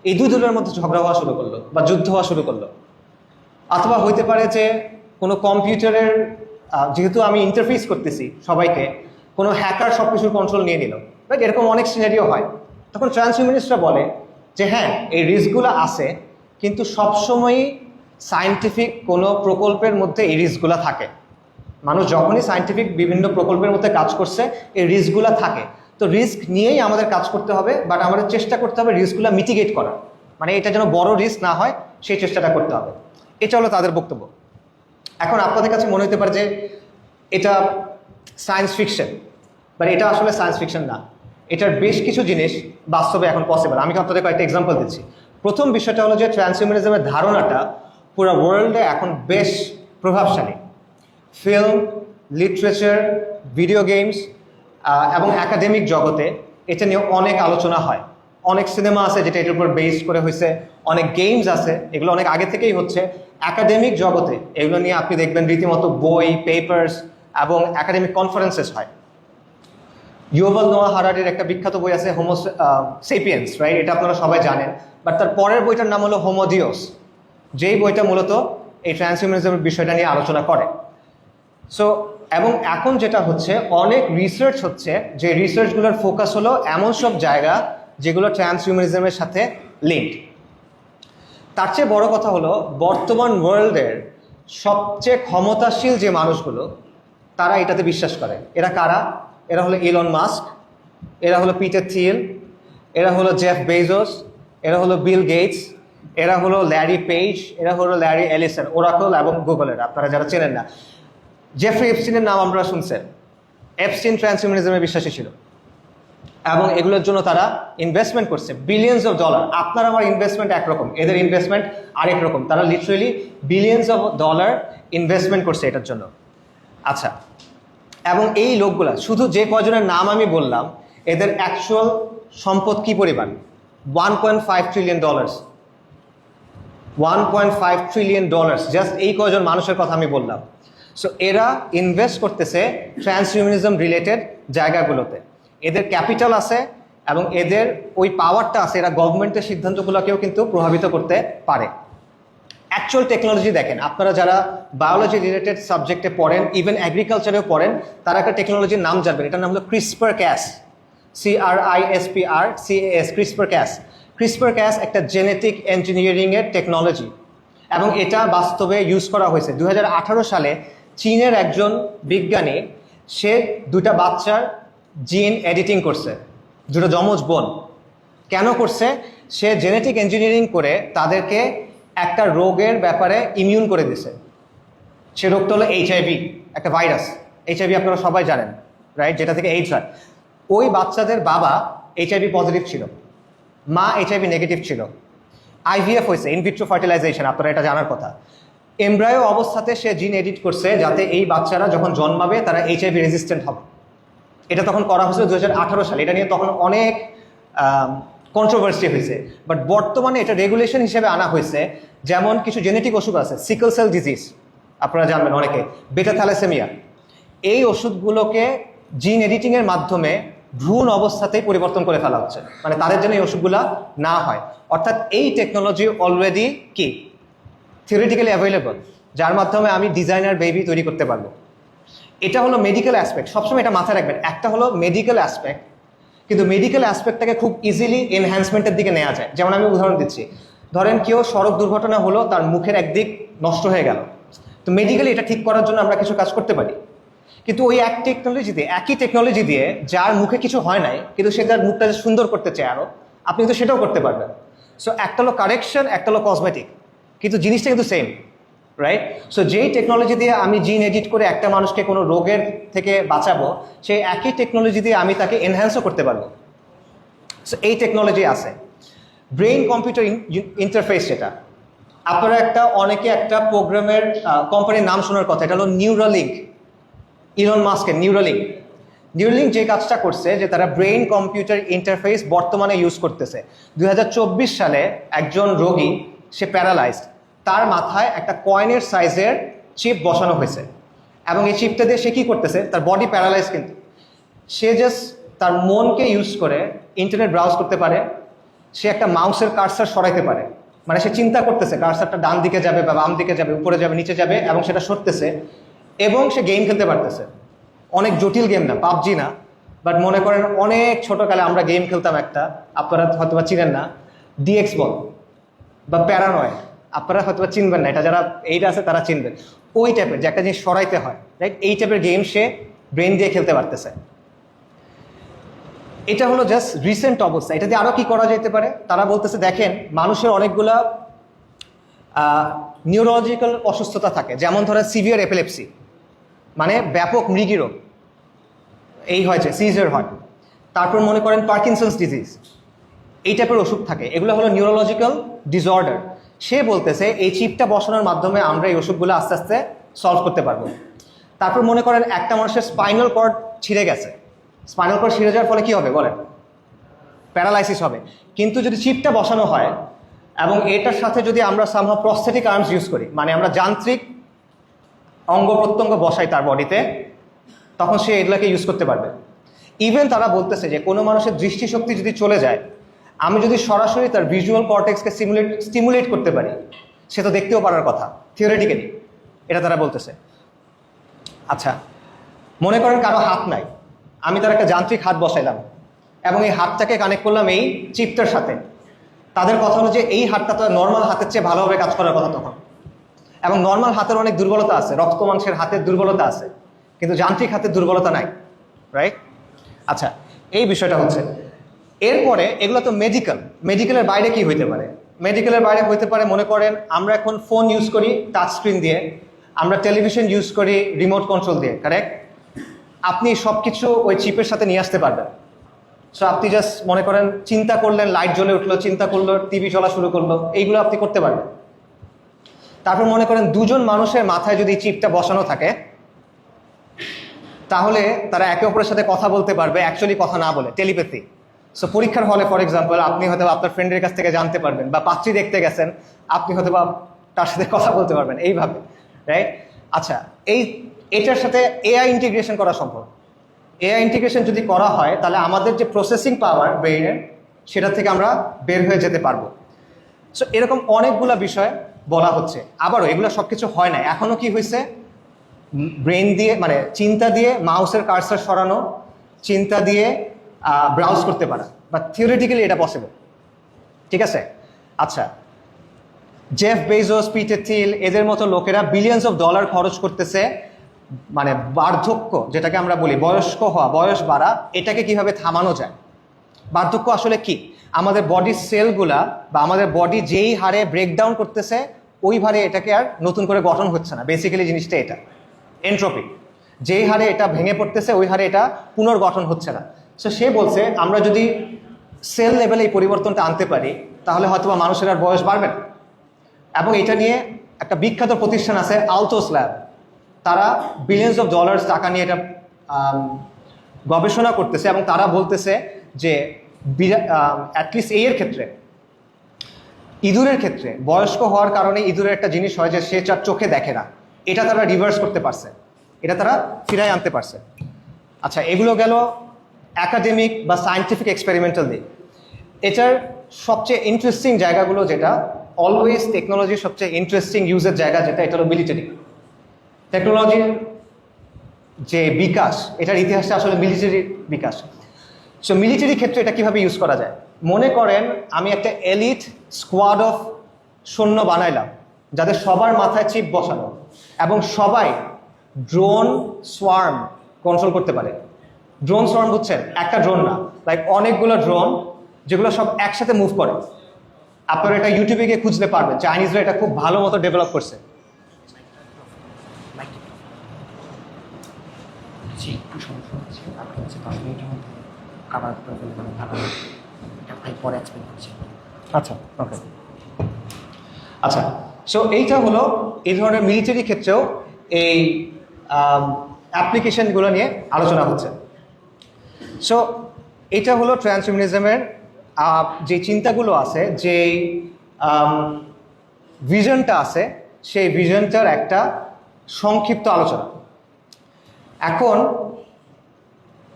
এই দুই দলের মধ্যে ঝগড়া হওয়া শুরু করলো বা যুদ্ধ হওয়া শুরু করলো। অথবা হইতে পারে যে কোনো কম্পিউটারের যেহেতু আমি ইন্টারফেস করতেছি সবাইকে, কোনো হ্যাকার সব কিছুর কন্ট্রোল নিয়ে নিল, রাইট? এরকম অনেক সিনারিও হয়। তখন ট্রান্সহিউম্যানিস্টরা বলে যে হ্যাঁ, এই রিস্কগুলো আছে, কিন্তু সবসময়ই সায়েন্টিফিক কোনো প্রকল্পের মধ্যে এই রিস্কগুলো থাকে। মানুষ যখনই সায়েন্টিফিক বিভিন্ন প্রকল্পের মধ্যে কাজ করছে, এই রিস্কগুলো থাকে। তো রিস্ক নিয়েই আমাদের কাজ করতে হবে, বাট আমাদের চেষ্টা করতে হবে রিস্কগুলো মিটিগেট করার, মানে এটা যেন বড় রিস্ক না হয় সেই চেষ্টাটা করতে হবে। এটা হলো তাদের বক্তব্য। এখন আপনাদের কাছে মনে হতে পারে যে এটা সায়েন্স ফিকশন, বাট এটা আসলে সায়েন্স ফিকশন না। এটার বেশ কিছু জিনিস বাস্তবে এখন পসিবল। আমি আপনাদের কয়েকটা এক্সাম্পল দিচ্ছি। প্রথম বিষয়টা হলো যে ট্রান্সহিউম্যানিজমের ধারণাটা পুরো ওয়ার্ল্ডে এখন বেশ প্রভাবশালী। ফিল্ম, লিটারেচার, ভিডিও গেমস এবং একাডেমিক জগতে এটা নিয়ে অনেক আলোচনা হয়। অনেক সিনেমা আছে যেটা এটার উপর বেস করে হয়েছে, অনেক গেমস আছে, এগুলো অনেক আগে থেকেই হচ্ছে। একাডেমিক জগতে এগুলো নিয়ে আপনি দেখবেন রীতিমতো বই, পেপার্স এবং একাডেমিক কনফারেন্সেস হয়। ইউভাল নোয়া হারারির একটা বিখ্যাত বই আছে হোমো সেপিয়েন্স, রাইট? এটা আপনারা সবাই জানেন। বাট তার পরের বইটার নাম হলো হোমো ডিওস, যেই বইটা মূলত এই ট্রান্সহিউম্যানিজমের বিষয়টা নিয়ে আলোচনা করে। সো এবং এখন যেটা হচ্ছে, অনেক রিসার্চ হচ্ছে, যে রিসার্চগুলোর ফোকাস হলো এমন সব জায়গা যেগুলো ট্রান্সহিউম্যানিজমের সাথে লিঙ্কড। তার চেয়ে বড় কথা হলো, বর্তমান ওয়ার্ল্ডের সবচেয়ে ক্ষমতাশীল যে মানুষগুলো তারা এটাতে বিশ্বাস করে। এরা কারা? এরা হলো ইলন মাস্ক, এরা হলো পিটার থিল, এরা হলো জেফ বেজোস, এরা হলো বিল গেটস, এরা হলো ল্যারি পেজ, এরা হলো ল্যারি এলিসন, ওরাকল এবং গুগলের। আপনারা যারা চেনেন না, জেফ্রি এপস্টিনের নাম আমরা শুনছেন। এপস্টিন ট্রান্সহিউম্যানিজমে বিশ্বাসী ছিল এবং এগুলোর জন্য তারা ইনভেস্টমেন্ট করছে বিলিয়ন্স অফ ডলার। আপনার আমার ইনভেস্টমেন্ট একরকম, এদের ইনভেস্টমেন্ট আরেক রকম। তারা literally billions of dollar investment করছে এটার জন্য। আচ্ছা, এবং এই লোকগুলা, শুধু যে কয়জনের নাম আমি বললাম, এদের অ্যাকচুয়াল সম্পদ কি পরিমাণ? $1.5 ট্রিলিয়ন। $1.5 ট্রিলিয়ন, জাস্ট এই কয়জন মানুষের কথা আমি বললাম। সো এরা ইনভেস্ট করতেছে ট্রান্সহিউম্যানিজম রিলেটেড জায়গাগুলোতে। এদের ক্যাপিটাল আছে এবং এদের ওই পাওয়ারটা আছে, এরা গভর্নমেন্টের সিদ্ধান্তগুলোকেও কিন্তু প্রভাবিত করতে পারে। অ্যাকচুয়াল টেকনোলজি দেখেন, আপনারা যারা বায়োলজি রিলেটেড সাবজেক্টে পড়েন, ইভেন এগ্রিকালচারেও পড়েন, তারা একটা টেকনোলজির নাম জানবেন। এটার নাম হলো CRISPR-Cas, CRISPR-Cas, CRISPR-Cas। CRISPR-Cas একটা জেনেটিক ইঞ্জিনিয়ারিংয়ের টেকনোলজি এবং এটা বাস্তবে ইউজ করা হয়েছে। 2018 সালে চীনের একজন বিজ্ঞানী, সে দুটা বাচ্চার জিন এডিটিং করছে, দুটো যমজ বোন। কেন করছে? সে জেনেটিক ইঞ্জিনিয়ারিং করে তাদেরকে একটা রোগের ব্যাপারে ইমিউন করে দিছে। সে রোগটা হলো HIV, একটা ভাইরাস। HIV আপনারা সবাই জানেন, রাইট? যেটা থেকে এইডস হয়। ওই বাচ্চাদের বাবা HIV পজিটিভ ছিল, মা HIV নেগেটিভ ছিল। IVF হয়েছে, ইনভিট্রো ফার্টিলাইজেশন, আপনারা এটা জানার কথা। এমব্রায়ো অবস্থাতে সে জিন এডিট করছে যাতে এই বাচ্চারা যখন জন্মাবে তারা HIV রেজিস্ট্যান্ট হবে। এটা তখন করা হয়েছিল 2018 সালে। এটা নিয়ে তখন অনেক কন্ট্রোভার্সি হয়েছে। বাট বর্তমানে এটা রেগুলেশন হিসেবে আনা হয়েছে। যেমন কিছু জেনেটিক ওষুধ আছে, সিকল সেল ডিজিজ আপনারা জানবেন অনেকে, বেটা থ্যালাসেমিয়া। এই ওষুধগুলোকে জিন এডিটিংয়ের মাধ্যমে ভ্রূণ অবস্থাতেই পরিবর্তন করে ফেলা হচ্ছে, মানে তাদের জন্য এই ওষুধগুলো না হয়। অর্থাৎ এই টেকনোলজি অলরেডি কি থিওরিটিক্যালি অ্যাভেলেবল, যার মাধ্যমে আমি ডিজাইনার বেবি তৈরি করতে পারবো। এটা হলো মেডিকেল অ্যাসপেক্ট, সবসময় এটা মাথায় রাখবেন। একটা হলো মেডিকেল অ্যাসপেক্ট, কিন্তু মেডিকেল অ্যাসপেক্টটাকে খুব ইজিলি এনহ্যান্সমেন্টের দিকে নেওয়া যায়। যেমন আমি উদাহরণ দিচ্ছি, ধরেন কেউ সড়ক দুর্ঘটনা হলো, তার মুখের একদিক নষ্ট হয়ে গেল, তো মেডিকেলি এটা ঠিক করার জন্য আমরা কিছু কাজ করতে পারি। কিন্তু ওই একই টেকনোলজি দিয়ে যার মুখে কিছু হয় নাই, কিন্তু সে যার মুখটা সুন্দর করতে চায় আরও, আপনি কিন্তু সেটাও করতে পারবেন। সো একটা হলো কারেকশন, একটা হলো কসমেটিক, কিন্তু জিনিসটা কিন্তু সেম, রাইট? সো যেই টেকনোলজি দিয়ে আমি জিন এডিট করে একটা মানুষকে কোনো রোগের থেকে বাঁচাবো, সেই একই টেকনোলজি দিয়ে আমি তাকে এনহ্যান্সও করতে পারবো। সো এই টেকনোলজি আছে। ব্রেইন কম্পিউটার ইন্টারফেস, যেটা আপনারা অনেকে একটা প্রোগ্রামের কোম্পানির নাম শোনার কথা, এটা হলো নিউরালিঙ্ক, ইলন মাস্কের নিউরালিঙ্ক। নিউরালিঙ্ক যে কাজটা করছে, যে তারা ব্রেইন কম্পিউটার ইন্টারফেস বর্তমানে ইউজ করতেছে। 2024 সালে একজন রোগী, সে প্যারালাইজড, তার মাথায় একটা কয়েনের সাইজের চিপ বসানো হয়েছে এবং এই চিপটা দিয়ে সে কী করতেছে, তার বডি প্যারালাইজ, কিন্তু সে জাস্ট তার মনকে ইউজ করে ইন্টারনেট ব্রাউজ করতে পারে, সে একটা মাউসের কার্সার সরাইতে পারে, মানে সে চিন্তা করতেছে কার্সারটা ডান দিকে যাবে বা বাম দিকে যাবে, উপরে যাবে নিচে যাবে, এবং সেটা সরতেছে, এবং সে গেম খেলতে পারতেছে। অনেক জটিল গেম না, পাবজি না, বাট মনে করেন অনেক ছোটকালে আমরা গেম খেলতাম একটা, আপনারা হয়তো বা চিনেন না, ডিএক্স বল বা প্যারানয়, আপনারা হয়তো বা চিনবেন না, এটা যারা এইটা আছে তারা চিনবেন। ওই টাইপের যে একটা জিনিস সরাইতে হয়, রাইট, এই টাইপের গেম সে ব্রেন দিয়ে খেলতে পারতেছে। এটা হলো জাস্ট রিসেন্ট অবস্থা। এটা দিয়ে আরও কি করা যেতে পারে, তারা বলতেছে দেখেন মানুষের অনেকগুলা নিউরোলজিক্যাল অসুস্থতা থাকে, যেমন ধরেন সিভিয়ার এপিলেপসি, মানে ব্যাপক মৃগী রোগ, এই হয়েছে সিজার হয়। তারপর মনে করেন পার্কিনসন্স ডিজিজ, এই টাইপের ওষুধ থাকে, এগুলো হলো নিউরোলজিক্যাল ডিসঅর্ডার। সে বলতেছে এই চিপটা বসানোর মাধ্যমে আমরা এই ওষুধগুলো আস্তে আস্তে সলভ করতে পারবো। তারপর মনে করেন একটা মানুষের স্পাইনাল কর্ড ছিঁড়ে গেছে, স্পাইনাল কর্ড ছিঁড়ে যাওয়ার ফলে কী হবে বলেন, প্যারালাইসিস হবে। কিন্তু যদি চিপটা বসানো হয় এবং এটার সাথে যদি আমরা সামহাও প্রস্থেটিক আর্মস ইউজ করি, মানে আমরা যান্ত্রিক অঙ্গ প্রত্যঙ্গ বসাই তার বডিতে, তখন সে এগুলাকে ইউজ করতে পারবে। ইভেন তারা বলতেছে যে কোনো মানুষের দৃষ্টিশক্তি যদি চলে যায়, আমি যদি সরাসরি তার ভিজুয়াল কর্টেক্সকে স্টিমুলেট করতে পারি, সে তো দেখতেও পারার কথা থিওরিটিক্যালি, এটা তারা বলতেছে। আচ্ছা, মনে করেন কারো হাত নাই, আমি তার একটা যান্ত্রিক হাত বসাইলাম এবং এই হাতটাকে কানেক্ট করলাম এই চিপটার সাথে। তাদের কথা হলো যে এই হাতটা তো নর্মাল হাতের চেয়ে ভালোভাবে কাজ করার কথা তখন, এবং নর্মাল হাতের অনেক দুর্বলতা আছে, রক্ত মাংসের হাতের দুর্বলতা আছে, কিন্তু যান্ত্রিক হাতের দুর্বলতা নাই, রাইট? আচ্ছা, এই বিষয়টা হচ্ছে। এরপরে এগুলো তো মেডিকেলের বাইরে কি হইতে পারে? মেডিকেলের বাইরে হইতে পারে মনে করেন আমরা এখন ফোন ইউজ করি টাচ স্ক্রিন দিয়ে, আমরা টেলিভিশন ইউজ করি রিমোট কন্ট্রোল দিয়ে, কারেক্ট? আপনি সব কিছু ওই চিপের সাথে নিয়ে আসতে পারবেন। সো আপনি জাস্ট মনে করেন চিন্তা করলেন, লাইট জ্বলে উঠলো, চিন্তা করলো, টিভি চলা শুরু করলো, এইগুলো আপনি করতে পারবেন। তারপর মনে করেন দুজন মানুষের মাথায় যদি চিপটা বসানো থাকে, তাহলে তারা একে অপরের সাথে কথা বলতে পারবে, অ্যাকচুয়ালি কথা না বলে, টেলিপ্যাথি। সো পরীক্ষার হলে ফর এক্সাম্পল আপনি হয়তো আপনার ফ্রেন্ডের কাছ থেকে জানতে পারবেন, বা পাত্রী দেখতে গেছেন, আপনি হয়তো বা তার সাথে কথা বলতে পারবেন এইভাবে, রাইট? আচ্ছা, এটার সাথে এআই ইন্টিগ্রেশন করা সম্ভব। এআই ইন্টিগ্রেশন যদি করা হয় তাহলে আমাদের যে প্রসেসিং পাওয়ার ব্রেইনের, সেটা থেকে আমরা বের হয়ে যেতে পারবো। সো এরকম অনেকগুলো বিষয় বলা হচ্ছে। আবারও এগুলো সব কিছু হয় না, এখনও কি হয়েছে, ব্রেন দিয়ে মানে চিন্তা দিয়ে মাউসের কার্সার সরানো, চিন্তা দিয়ে ব্রাউজ করতে পারা, বা থিওরিটিক্যালি এটা পসিবল, ঠিক আছে? আচ্ছা, জেফ বেজোস, পিটার থিল, এদের মতো লোকেরা বিলিয়নস অফ ডলার খরচ করতেছে মানে বার্ধক্য, যেটাকে আমরা বলি বয়স্ক হওয়া, বয়স বাড়া, এটাকে কিভাবে থামানো যায়। বার্ধক্য আসলে কি? আমাদের বডির সেলগুলা বা আমাদের বডি যেই হারে ব্রেকডাউন করতেছে, ওই হারে এটাকে আর নতুন করে গঠন হচ্ছে না। বেসিক্যালি জিনিসটা এটা এন্ট্রপি, যেই হারে এটা ভেঙে পড়তেছে ওই হারে এটা পুনর্গঠন হচ্ছে না। সো সে বলছে আমরা যদি সেল লেভেলে এই পরিবর্তনটা আনতে পারি, তাহলে হয়তো বা মানুষের আর বয়স বাড়বে না। এবং এটা নিয়ে একটা বিখ্যাত প্রতিষ্ঠান আছে আলতোস ল্যাব, তারা বিলিয়নস অফ ডলার্স টাকা নিয়ে এটা গবেষণা করতেছে, এবং তারা বলতেছে যে অ্যাটলিস্ট এর ক্ষেত্রে, ইঁদুরের ক্ষেত্রে বয়স্ক হওয়ার কারণে ইঁদুরের একটা জিনিস হয় যে সে তার চোখে দেখে না, এটা তারা রিভার্স করতে পারছে, এটা তারা ফিরায় আনতে পারছে। আচ্ছা, এগুলো গেল অ্যাকাডেমিক বা সায়েন্টিফিক এক্সপেরিমেন্টাল দিক। এটার সবচেয়ে ইন্টারেস্টিং জায়গাগুলো, যেটা অলওয়েজ টেকনোলজির সবচেয়ে ইন্টারেস্টিং ইউজের জায়গা, যেটা এটা হলো মিলিটারি। টেকনোলজির যে বিকাশ, এটার ইতিহাসটা আসলে মিলিটারির বিকাশ। সো মিলিটারি ক্ষেত্রে এটা কীভাবে ইউজ করা যায়, মনে করেন আমি একটা এলিট স্কোয়াড অফ সৈন্য বানাইলাম, যাদের সবার মাথায় চিপ বসানো, এবং সবাই ড্রোন সোয়ার্ম কন্ট্রোল করতে পারে। ড্রোন সোয়ার্ম বুঝছেন? একটা ড্রোন না, লাইক অনেকগুলো ড্রোন যেগুলো সব একসাথে মুভ করে। আপনারা এটা ইউটিউবে গিয়ে খুঁজতে পারবেন, চাইনিজরা এটা খুব ভালো মতো ডেভেলপ করছে। আচ্ছা, ওকে, আচ্ছা। সো এইটা হলো এই ধরনের মিলিটারি ক্ষেত্রেও এই অ্যাপ্লিকেশনগুলো নিয়ে আলোচনা হচ্ছে। সো এটা হলো ট্রান্সহিউম্যানিজমের যে চিন্তাগুলো আছে, যে ভিশনটা আছে, সেই ভিশনটার একটা সংক্ষিপ্ত আলোচনা। এখন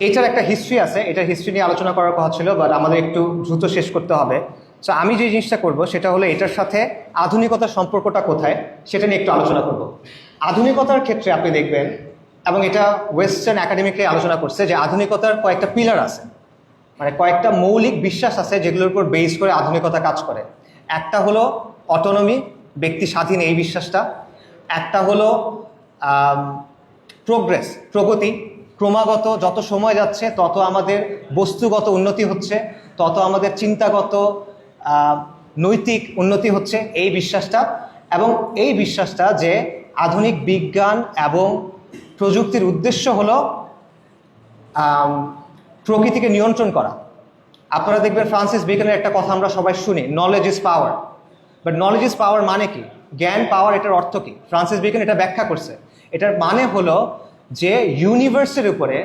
এটার একটা হিস্ট্রি আছে, এটার হিস্ট্রি নিয়ে আলোচনা করার কথা ছিল, বাট আমাদের একটু দ্রুত শেষ করতে হবে। সো আমি যে জিনিসটা করব সেটা হলো এটার সাথে আধুনিকতার সম্পর্কটা কোথায় সেটা নিয়ে একটু আলোচনা করব। আধুনিকতার ক্ষেত্রে আপনি দেখবেন, এবং এটা ওয়েস্টার্ন একাডেমিকে আলোচনা করছে, যে আধুনিকতার কয়েকটা পিলার আছে, মানে কয়েকটা মৌলিক বিশ্বাস আছে যেগুলোর উপর বেস করে আধুনিকতা কাজ করে। একটা হলো অটোনমি, ব্যক্তি স্বাধীন, এই বিশ্বাসটা। একটা হলো প্রোগ্রেস, প্রগতি, ক্রমাগত যত সময় যাচ্ছে তত আমাদের বস্তুগত উন্নতি হচ্ছে, তত আমাদের চিন্তাগত নৈতিক উন্নতি হচ্ছে, এই বিশ্বাসটা। এবং এই বিশ্বাসটা যে আধুনিক বিজ্ঞান এবং প্রযুক্তির উদ্দেশ্য হলো প্রকৃতিকে নিয়ন্ত্রণ করা। আপনারা দেখবেন ফ্রান্সিস বেকনের একটা কথা আমরা সবাই শুনি, knowledge is power. But knowledge is power মানে কি? জ্ঞান পাওয়ার, এটার অর্থ কি? ফ্রান্সিস বেকন এটা ব্যাখ্যা করছে। এটার মানে হলো যে ইউনিভার্সের উপরে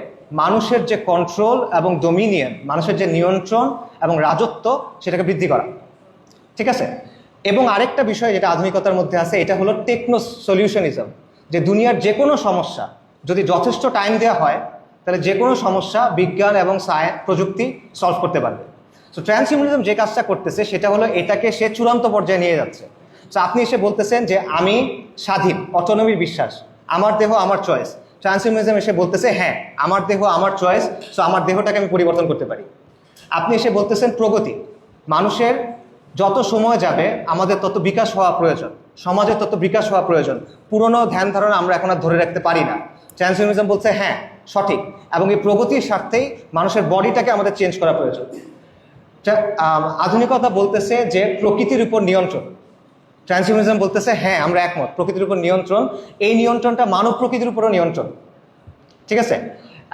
মানুষের যে কন্ট্রোল এবং ডোমিনিয়ন, মানুষের যে নিয়ন্ত্রণ এবং রাজত্ব, সেটাকে বৃদ্ধি করা। ঠিক আছে? এবং আরেকটা বিষয় যেটা আধুনিকতার মধ্যে আছে, এটা হলো টেকনো সলিউশনিজম, যে দুনিয়ার যে কোনো সমস্যা যদি যথেষ্ট টাইম দেওয়া হয় তাহলে যে কোনো সমস্যা বিজ্ঞান এবং প্রযুক্তি সলভ করতে পারবে। সো ট্রান্সহিউম্যানিজম যে কাজটা করতেছে সেটা হলো এটাকে সে চূড়ান্ত পর্যায়ে নিয়ে যাচ্ছে। সো আপনি এসে বলতেছেন যে আমি স্বাধীন, অটোনমির বিশ্বাস, আমার দেহ আমার চয়েস। ট্রান্সহিউম্যানিজম এসে বলতেছে হ্যাঁ, আমার দেহ আমার চয়েস, সো আমার দেহটাকে আমি পরিবর্তন করতে পারি। আপনি এসে বলতেছেন প্রগতি, মানুষের যত সময় যাবে আমাদের তত বিকাশ হওয়া প্রয়োজন, সমাজের তত বিকাশ হওয়া প্রয়োজন, পুরনো ধ্যান ধারণা আমরা এখন আর ধরে রাখতে পারি না। ট্রান্সহিউম্যানিজম বলছে হ্যাঁ সঠিক, এবং এই প্রগতির স্বার্থেই মানুষের বডিটাকে আমাদের চেঞ্জ করা প্রয়োজন। আধুনিকতা বলতেছে যে প্রকৃতির উপর নিয়ন্ত্রণ। ট্রান্সহিউম্যানিজম বলতেছে হ্যাঁ আমরা একমত, প্রকৃতির উপর নিয়ন্ত্রণ, এই নিয়ন্ত্রণটা মানব প্রকৃতির উপরও নিয়ন্ত্রণ। ঠিক আছে?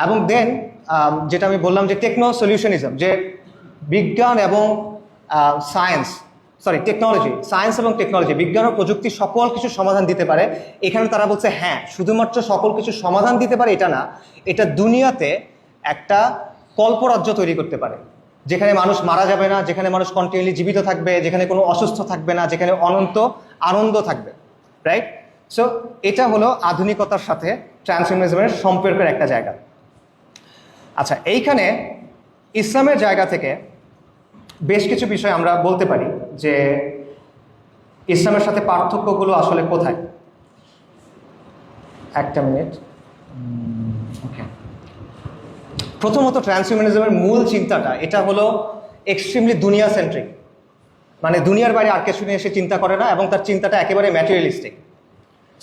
এবং দেন যেটা আমি বললাম যে টেকনো সলিউশনিজম, যে বিজ্ঞান এবং টেকনোলজি, সায়েন্স এবং টেকনোলজি, বিজ্ঞান ও প্রযুক্তি সকল কিছু সমাধান দিতে পারে। এখানে তারা বলছে হ্যাঁ, শুধুমাত্র সকল কিছু সমাধান দিতে পারে এটা না, এটা দুনিয়াতে একটা কল্পরাজ্য তৈরি করতে পারে, যেখানে মানুষ মারা যাবে না, যেখানে মানুষ কন্টিনিউলি জীবিত থাকবে, যেখানে কোনো অসুস্থ থাকবে না, যেখানে অনন্ত আনন্দ থাকবে। রাইট? সো এটা হলো আধুনিকতার সাথে ট্রান্সহিউম্যানিজমের সম্পর্কের একটা জায়গা। আচ্ছা, এইখানে ইসলামের জায়গা থেকে বেশ কিছু বিষয় আমরা বলতে পারি যে ইসলামের সাথে পার্থক্যগুলো আসলে কোথায়। একটা মিনিট। ওকে, প্রথমত ট্রান্সহিউম্যানিজমের মূল চিন্তাটা এটা হলো এক্সট্রিমলি দুনিয়া সেন্ট্রিক, মানে দুনিয়ার বাইরে আর কিছু নিয়ে সে চিন্তা করে না, এবং তার চিন্তাটা একেবারে ম্যাটেরিয়ালিস্টিক।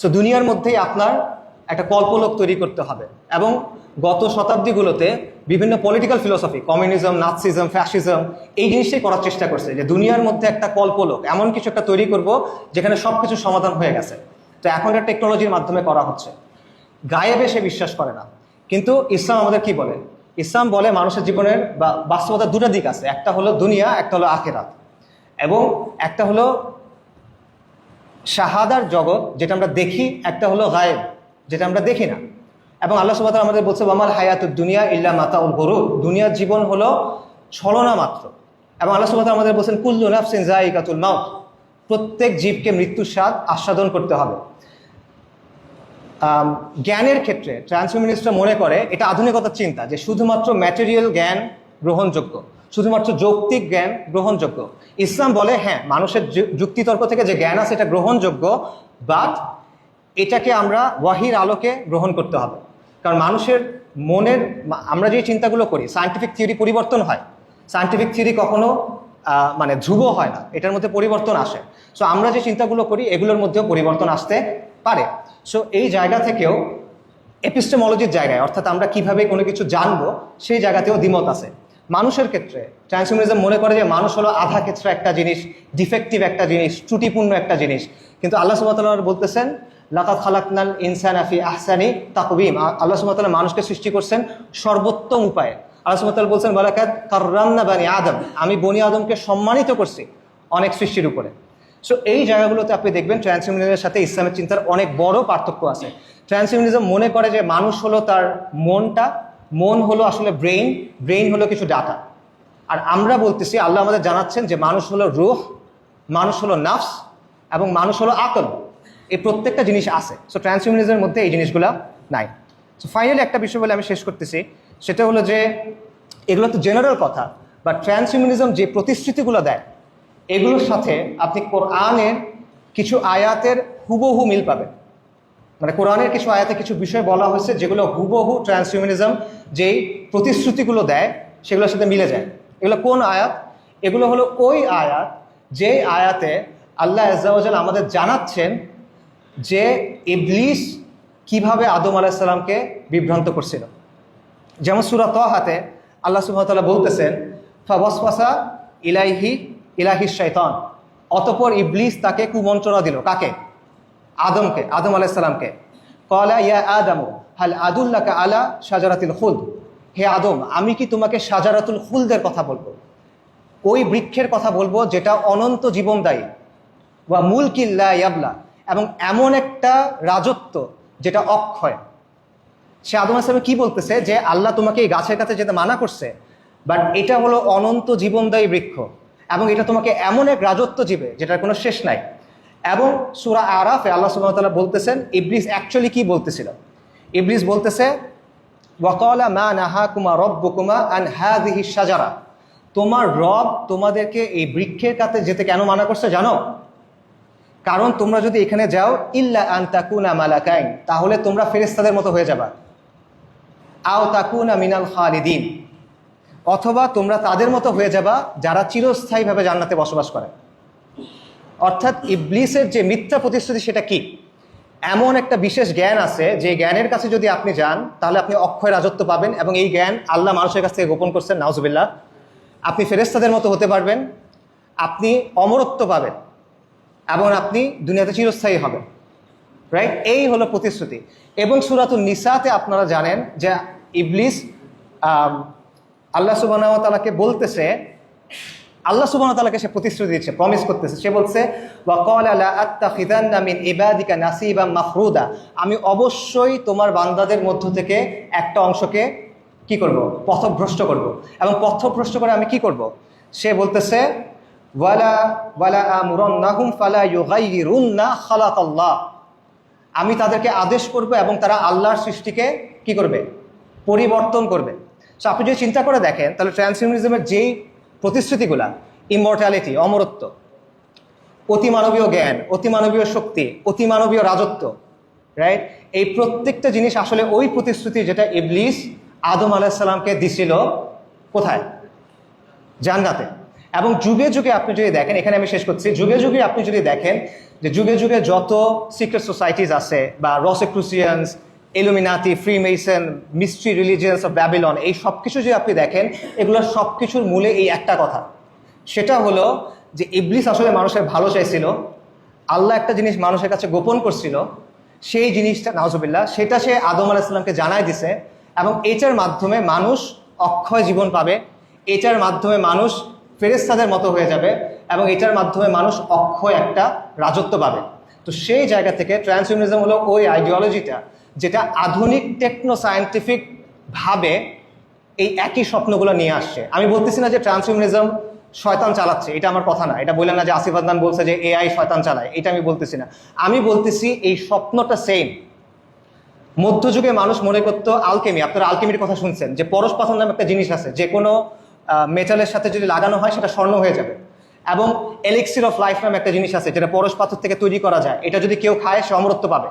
সো দুনিয়ার মধ্যেই আপনার একটা কল্পলোক তৈরি করতে হবে। এবং গত শতাব্দীগুলোতে বিভিন্ন পলিটিক্যাল ফিলোসফি, কমিউনিজম, নাৎসিজম, ফ্যাসিজম, এই জিনিসটাই করার চেষ্টা করছে যে দুনিয়ার মধ্যে একটা কল্পলোক, এমন কিছু একটা তৈরি করব যেখানে সব কিছু সমাধান হয়ে গেছে। তো এখন এটা টেকনোলজির মাধ্যমে করা হচ্ছে। গায়েবে সে বিশ্বাস করে না। কিন্তু ইসলাম আমাদের কি বলে? ইসলাম বলে মানুষের জীবনের বা বাস্তবতার দুটো দিক আছে, একটা হলো দুনিয়া, একটা হলো আখিরাত। এবং একটা হলো শাহাদার জগৎ, যেটা আমরা দেখি, একটা হলো গায়েব, যেটা আমরা দেখি না। এবং আল্লাহ সুবহানাহু ওয়া তাআলা আমাদের বলছে ওয়ামাল হায়াতুদ দুনিয়া ইল্লা মাতাউল গুরুর, দুনিয়ার জীবন হলো ছলনা মাত্র। এবং আল্লাহ সুবহানাহু ওয়া তাআলা আমাদের বলছেন কুল্লু নাফসিন যায়িকাতুল মাউত, প্রত্যেক জীবকে মৃত্যুর স্বাদ আস্বাদন করতে হবে। জ্ঞানের ক্ষেত্রে ট্রান্সহিউম্যানিস্টরা মনে করে এটা আধুনিকতার চিন্তা, যে শুধুমাত্র ম্যাটেরিয়াল জ্ঞান গ্রহণযোগ্য, শুধুমাত্র যৌক্তিক জ্ঞান গ্রহণযোগ্য। ইসলাম বলে হ্যাঁ, মানুষের যুক্তিতর্ক থেকে যে জ্ঞান আছে এটা গ্রহণযোগ্য, বাট এটাকে আমরা ওয়াহির আলোকে গ্রহণ করতে হবে। কারণ মানুষের মনের, আমরা যে চিন্তাগুলো করি, সায়েন্টিফিক থিওরি পরিবর্তন হয়, সায়েন্টিফিক থিওরি কখনো মানে ধ্রুব হয় না, এটার মধ্যে পরিবর্তন আসে। সো আমরা যে চিন্তাগুলো করি এগুলোর মধ্যেও পরিবর্তন আসতে পারে। সো এই জায়গা থেকেও এপিস্টেমোলজির জায়গায়, অর্থাৎ আমরা কিভাবে কোনো কিছু জানবো, সেই জায়গাতেও দ্বিমত আছে। মানুষের ক্ষেত্রে ট্রান্সহিউম্যানিজম মনে করে যে মানুষ হলো আধা ক্ষেত্রে একটা জিনিস, ডিফেক্টিভ একটা জিনিস, ত্রুটিপূর্ণ একটা জিনিস। কিন্তু আল্লাহ সুবহানাহু ওয়া তাআলা বলতেছেন লাকাদ খালাকনাল ইনসানা ফি আহসানি তাকওয়িম, আল্লাহ সুবহানাহু ওয়া তাআলা মানুষকে সৃষ্টি করছেন সর্বোত্তম উপায়ে। আল্লাহ সুবহানাহু ওয়া তাআলা বলছেন ওয়ালাকাদ কাররামনা বানি আদম, আমি বনি আদমকে সম্মানিত করছি অনেক সৃষ্টির উপরে। সো এই জায়গাগুলোতে আপনি দেখবেন ট্রান্সহিউম্যানিজমের সাথে ইসলামের চিন্তার অনেক বড় পার্থক্য আছে। ট্রান্সহিউম্যানিজম মনে করে যে মানুষ হলো তার মনটা, মন হলো আসলে ব্রেইন, ব্রেইন হলো কিছু ডাটা। আর আমরা বলতেছি, আল্লাহ আমাদের জানাচ্ছেন যে মানুষ হলো রূহ, মানুষ হলো নাফস, এবং মানুষ হলো আকল। এই প্রত্যেকটা জিনিস আছে। সো ট্রান্সহিউম্যানিজমের মধ্যে এই জিনিসগুলো নাই। সো ফাইনালি একটা বিষয় বলে আমি শেষ করতেছি, সেটা হলো যে এগুলো তো জেনারেল কথা, বাট ট্রান্সহিউম্যানিজম যে প্রতিশ্রুতিগুলো দেয় এগুলোর সাথে আপনি কোরআনের কিছু আয়াতের হুবহু মিল পাবেন। মানে কোরআনের কিছু আয়াতে কিছু বিষয় বলা হয়েছে যেগুলো হুবহু ট্রান্সহিউম্যানিজম যেই প্রতিশ্রুতিগুলো দেয় সেগুলোর সাথে মিলে যায়। এগুলো কোন আয়াত? এগুলো হলো ওই আয়াত যেই আয়াতে আল্লাহ আজ্জা ওয়া জাল আমাদের জানাচ্ছেন যে ইবলিস কিভাবে আদম আলাইহিস সালামকে বিভ্রান্ত করছিল। যেমন সূরা তাহাতে আল্লাহ সুবহানাহু ওয়া তাআলা বলতেছেন, ফাওয়াসওয়াসা ইলাহি শাইতান, অতঃপর ইবলিস তাকে কুমন্ত্রণা দিল। কাকে? আদমকে, আদম আলাইহিস সালামকে। ক্বালা ইয়া আদামু হাল আদুল্লাকা আলা শাজারাতিল খুলদ, হে আদম আমি কি তোমাকে শাজারাতুল খুলদের কথা বলবো, ওই বৃক্ষের কথা বলবো যেটা অনন্ত জীবনদায়ী, ওয়া মুলকিন লা ইয়াবলা, এবং এমন একটা রাজত্ব যেটা অক্ষয়। সে আদম আলাইহিস সালাম কি বলতেছে যে আল্লাহ তোমাকে এই গাছের কাছে যেতে মানা করছে, বাট এটা হলো অনন্ত জীবনদায়ী বৃক্ষ এবং এটা তোমাকে এমন এক রাজত্ব দিবে যেটার কোনো শেষ নাই। এবং সূরা আরাফে আল্লাহ সুবহানাহু ওয়া তাআলা বলতেছেন ইবলিস অ্যাকচুয়ালি কি বলতেছিল। ইবলিস বলতেছে, ওয়াকালা মা নাহাকুমা রব্বুকুমা আন হাযিহি শাজারা, তোমার রব তোমাদেরকে এই বৃক্ষের কাছে যেতে কেন মানা করছে জানো? কারণ তোমরা যদি এখানে যাও ইল্লা আন তাকুনা মালাকাইন, তাহলে তোমরা ফেরেশতাদের মতো হয়ে যাবা, আও তাকুনা মিনাল খালিদিন, অথবা তোমরা তাদের মতো হয়ে যাবা যারা চিরস্থায়ীভাবে জান্নাতে বসবাস করে। অর্থাৎ ইবলিসের যে মিথ্যা প্রতিশ্রুতি সেটা কি? এমন একটা বিশেষ জ্ঞান আছে যে জ্ঞানের কাছে যদি আপনি যান তাহলে আপনি অক্ষয় রাজত্ব পাবেন, এবং এই জ্ঞান আল্লাহ মানুষের কাছ থেকে গোপন করছেন, নাউজুবিল্লাহ। আপনি ফেরেশতাদের মতো হতে পারবেন, আপনি অমরত্ব পাবেন, এবং আপনি দুনিয়াতে চিরস্থায়ী হবেন। রাইট? এই হলো প্রতিশ্রুতি। এবং সূরাতুন নিসাতে আপনারা জানেন যে ইবলিস আল্লাহ সুবহানাহু ওয়া তাআলাকে বলতেছে, আল্লাহ সুবহানাহু ওয়া তাআলাকে সে প্রতিশ্রুতি দিচ্ছে, প্রমিস করতেছে। সে বলছে, ওয়া ক্বালা লা আত্তাখিযান্না মিন ইবাদিকা নাসিবাম মাফরুদা, আমি অবশ্যই তোমার বান্দাদের মধ্য থেকে একটা অংশকে কি করব? পথভ্রষ্ট করব। এবং পথভ্রষ্ট করে আমি কি করব? সে বলতেছে, ওয়ালা আমুরান্নাহুম ফালা ইউগাইয়িরুন্না খালাকাল্লাহ, আমি তাদেরকে আদেশ করব এবং তারা আল্লাহর সৃষ্টিকে কি করবে? পরিবর্তন করবে। সো আপনি যদি চিন্তা করে দেখেন তাহলে ট্রান্সহিউম্যানিজমের যেই প্রতিশ্রুতিগুলা, ইমর্টালিটি, অমরত্ব, অতিমানবীয় জ্ঞান, অতিমানবীয় শক্তি, অতিমানবীয় রাজত্ব, রাইট, এই প্রত্যেকটা জিনিস আসলে ওই প্রতিশ্রুতি যেটা ইবলিস আদম আলাইহিস সালামকে দিছিল কোথায়? জান্নাতে। এবং যুগে যুগে আপনি যদি দেখেন, এখানে আমি শেষ করছি, যুগে যুগে আপনি যদি দেখেন যে যুগে যুগে যত সিক্রেট সোসাইটিস আছে বা Rosicrucians, Illuminati, Freemason, mystery religions of Babylon, এই সব কিছু যদি আপনি দেখেন এগুলোর সব কিছুর মূলে এই একটা কথা, সেটা হলো যে ইবলিস আসলে মানুষের ভালো চাইছিল, আল্লাহ একটা জিনিস মানুষের কাছে গোপন করছিল, সেই জিনিসটা নাউজুবিল্লাহ সেটা সে আদম আলাইহিস সালামকে জানায় দিছে, এবং এটার মাধ্যমে মানুষ অক্ষয় জীবন পাবে, এটার মাধ্যমে মানুষ ফেরেশতাদের মতো হয়ে যাবে, এবং এটার মাধ্যমে মানুষ অক্ষয় একটা রাজত্ব পাবে। তো সেই জায়গা থেকে ট্রান্সহিউম্যানিজম হলো ওই আইডিওলজিটা যেটা আধুনিক টেকনো সায়েন্টিফিক ভাবে এই একই স্বপ্নগুলো নিয়ে আসছে। আমি বলতেছি না যে ট্রান্সহিউম্যানিজম শয়তান চালাচ্ছে, এটা আমার কথা না। এটা বললাম না যে আসিফ আদনান বলছে যে এআই শয়তান চালায়, এটা আমি বলতেছি না। আমি বলতেছি এই স্বপ্নটা সেম। মধ্যযুগে মানুষ মনে করতো আলকেমি, আপনারা আলকেমির কথা শুনছেন, যে পরশ পাথর নামে একটা জিনিস আছে, যে কোনো মেটালের সাথে যদি লাগানো হয় সেটা স্বর্ণ হয়ে যাবে। এবং এলিক্সির অফ লাইফ নামে একটা জিনিস আছে যেটা পরশ পাথর থেকে তৈরি করা যায়, এটা যদি কেউ খায় সে অমরত্ব পাবে।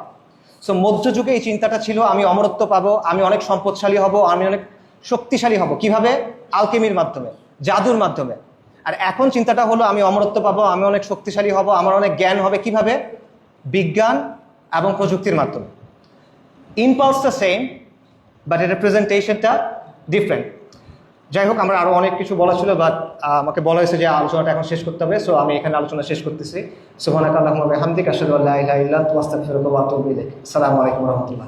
সো মধ্যযুগে এই চিন্তাটা ছিল আমি অমরত্ব পাবো, আমি অনেক সম্পদশালী হব, আমি অনেক শক্তিশালী হব। কিভাবে? আলকেমির মাধ্যমে, জাদুর মাধ্যমে। আর এখন চিন্তাটা হলো আমি অমরত্ব পাবো, আমি অনেক শক্তিশালী হব, আমার অনেক জ্ঞান হবে। কিভাবে? বিজ্ঞান এবং প্রযুক্তির মাধ্যমে। ইম্পালসটা সেম, বাট এর প্রেজেন্টেশনটা ডিফারেন্ট। যাই হোক, আমার আরও অনেক কিছু বলা ছিল, বাট আমাকে বলা হয়েছে যে আলোচনাটা এখন শেষ করতে হবে। সো আমি এখানে আলোচনা শেষ করতেছি। সুবহানাকা আল্লাহুম্মা ওয়া বিহামদিকা আশহাদু আল্লা ইলাহা ইল্লা আনতা আস্তাগফিরুকা ওয়া আতুবু ইলাইক। আসসালামু আলাইকুম ওয়া রাহমাতুল্লাহ।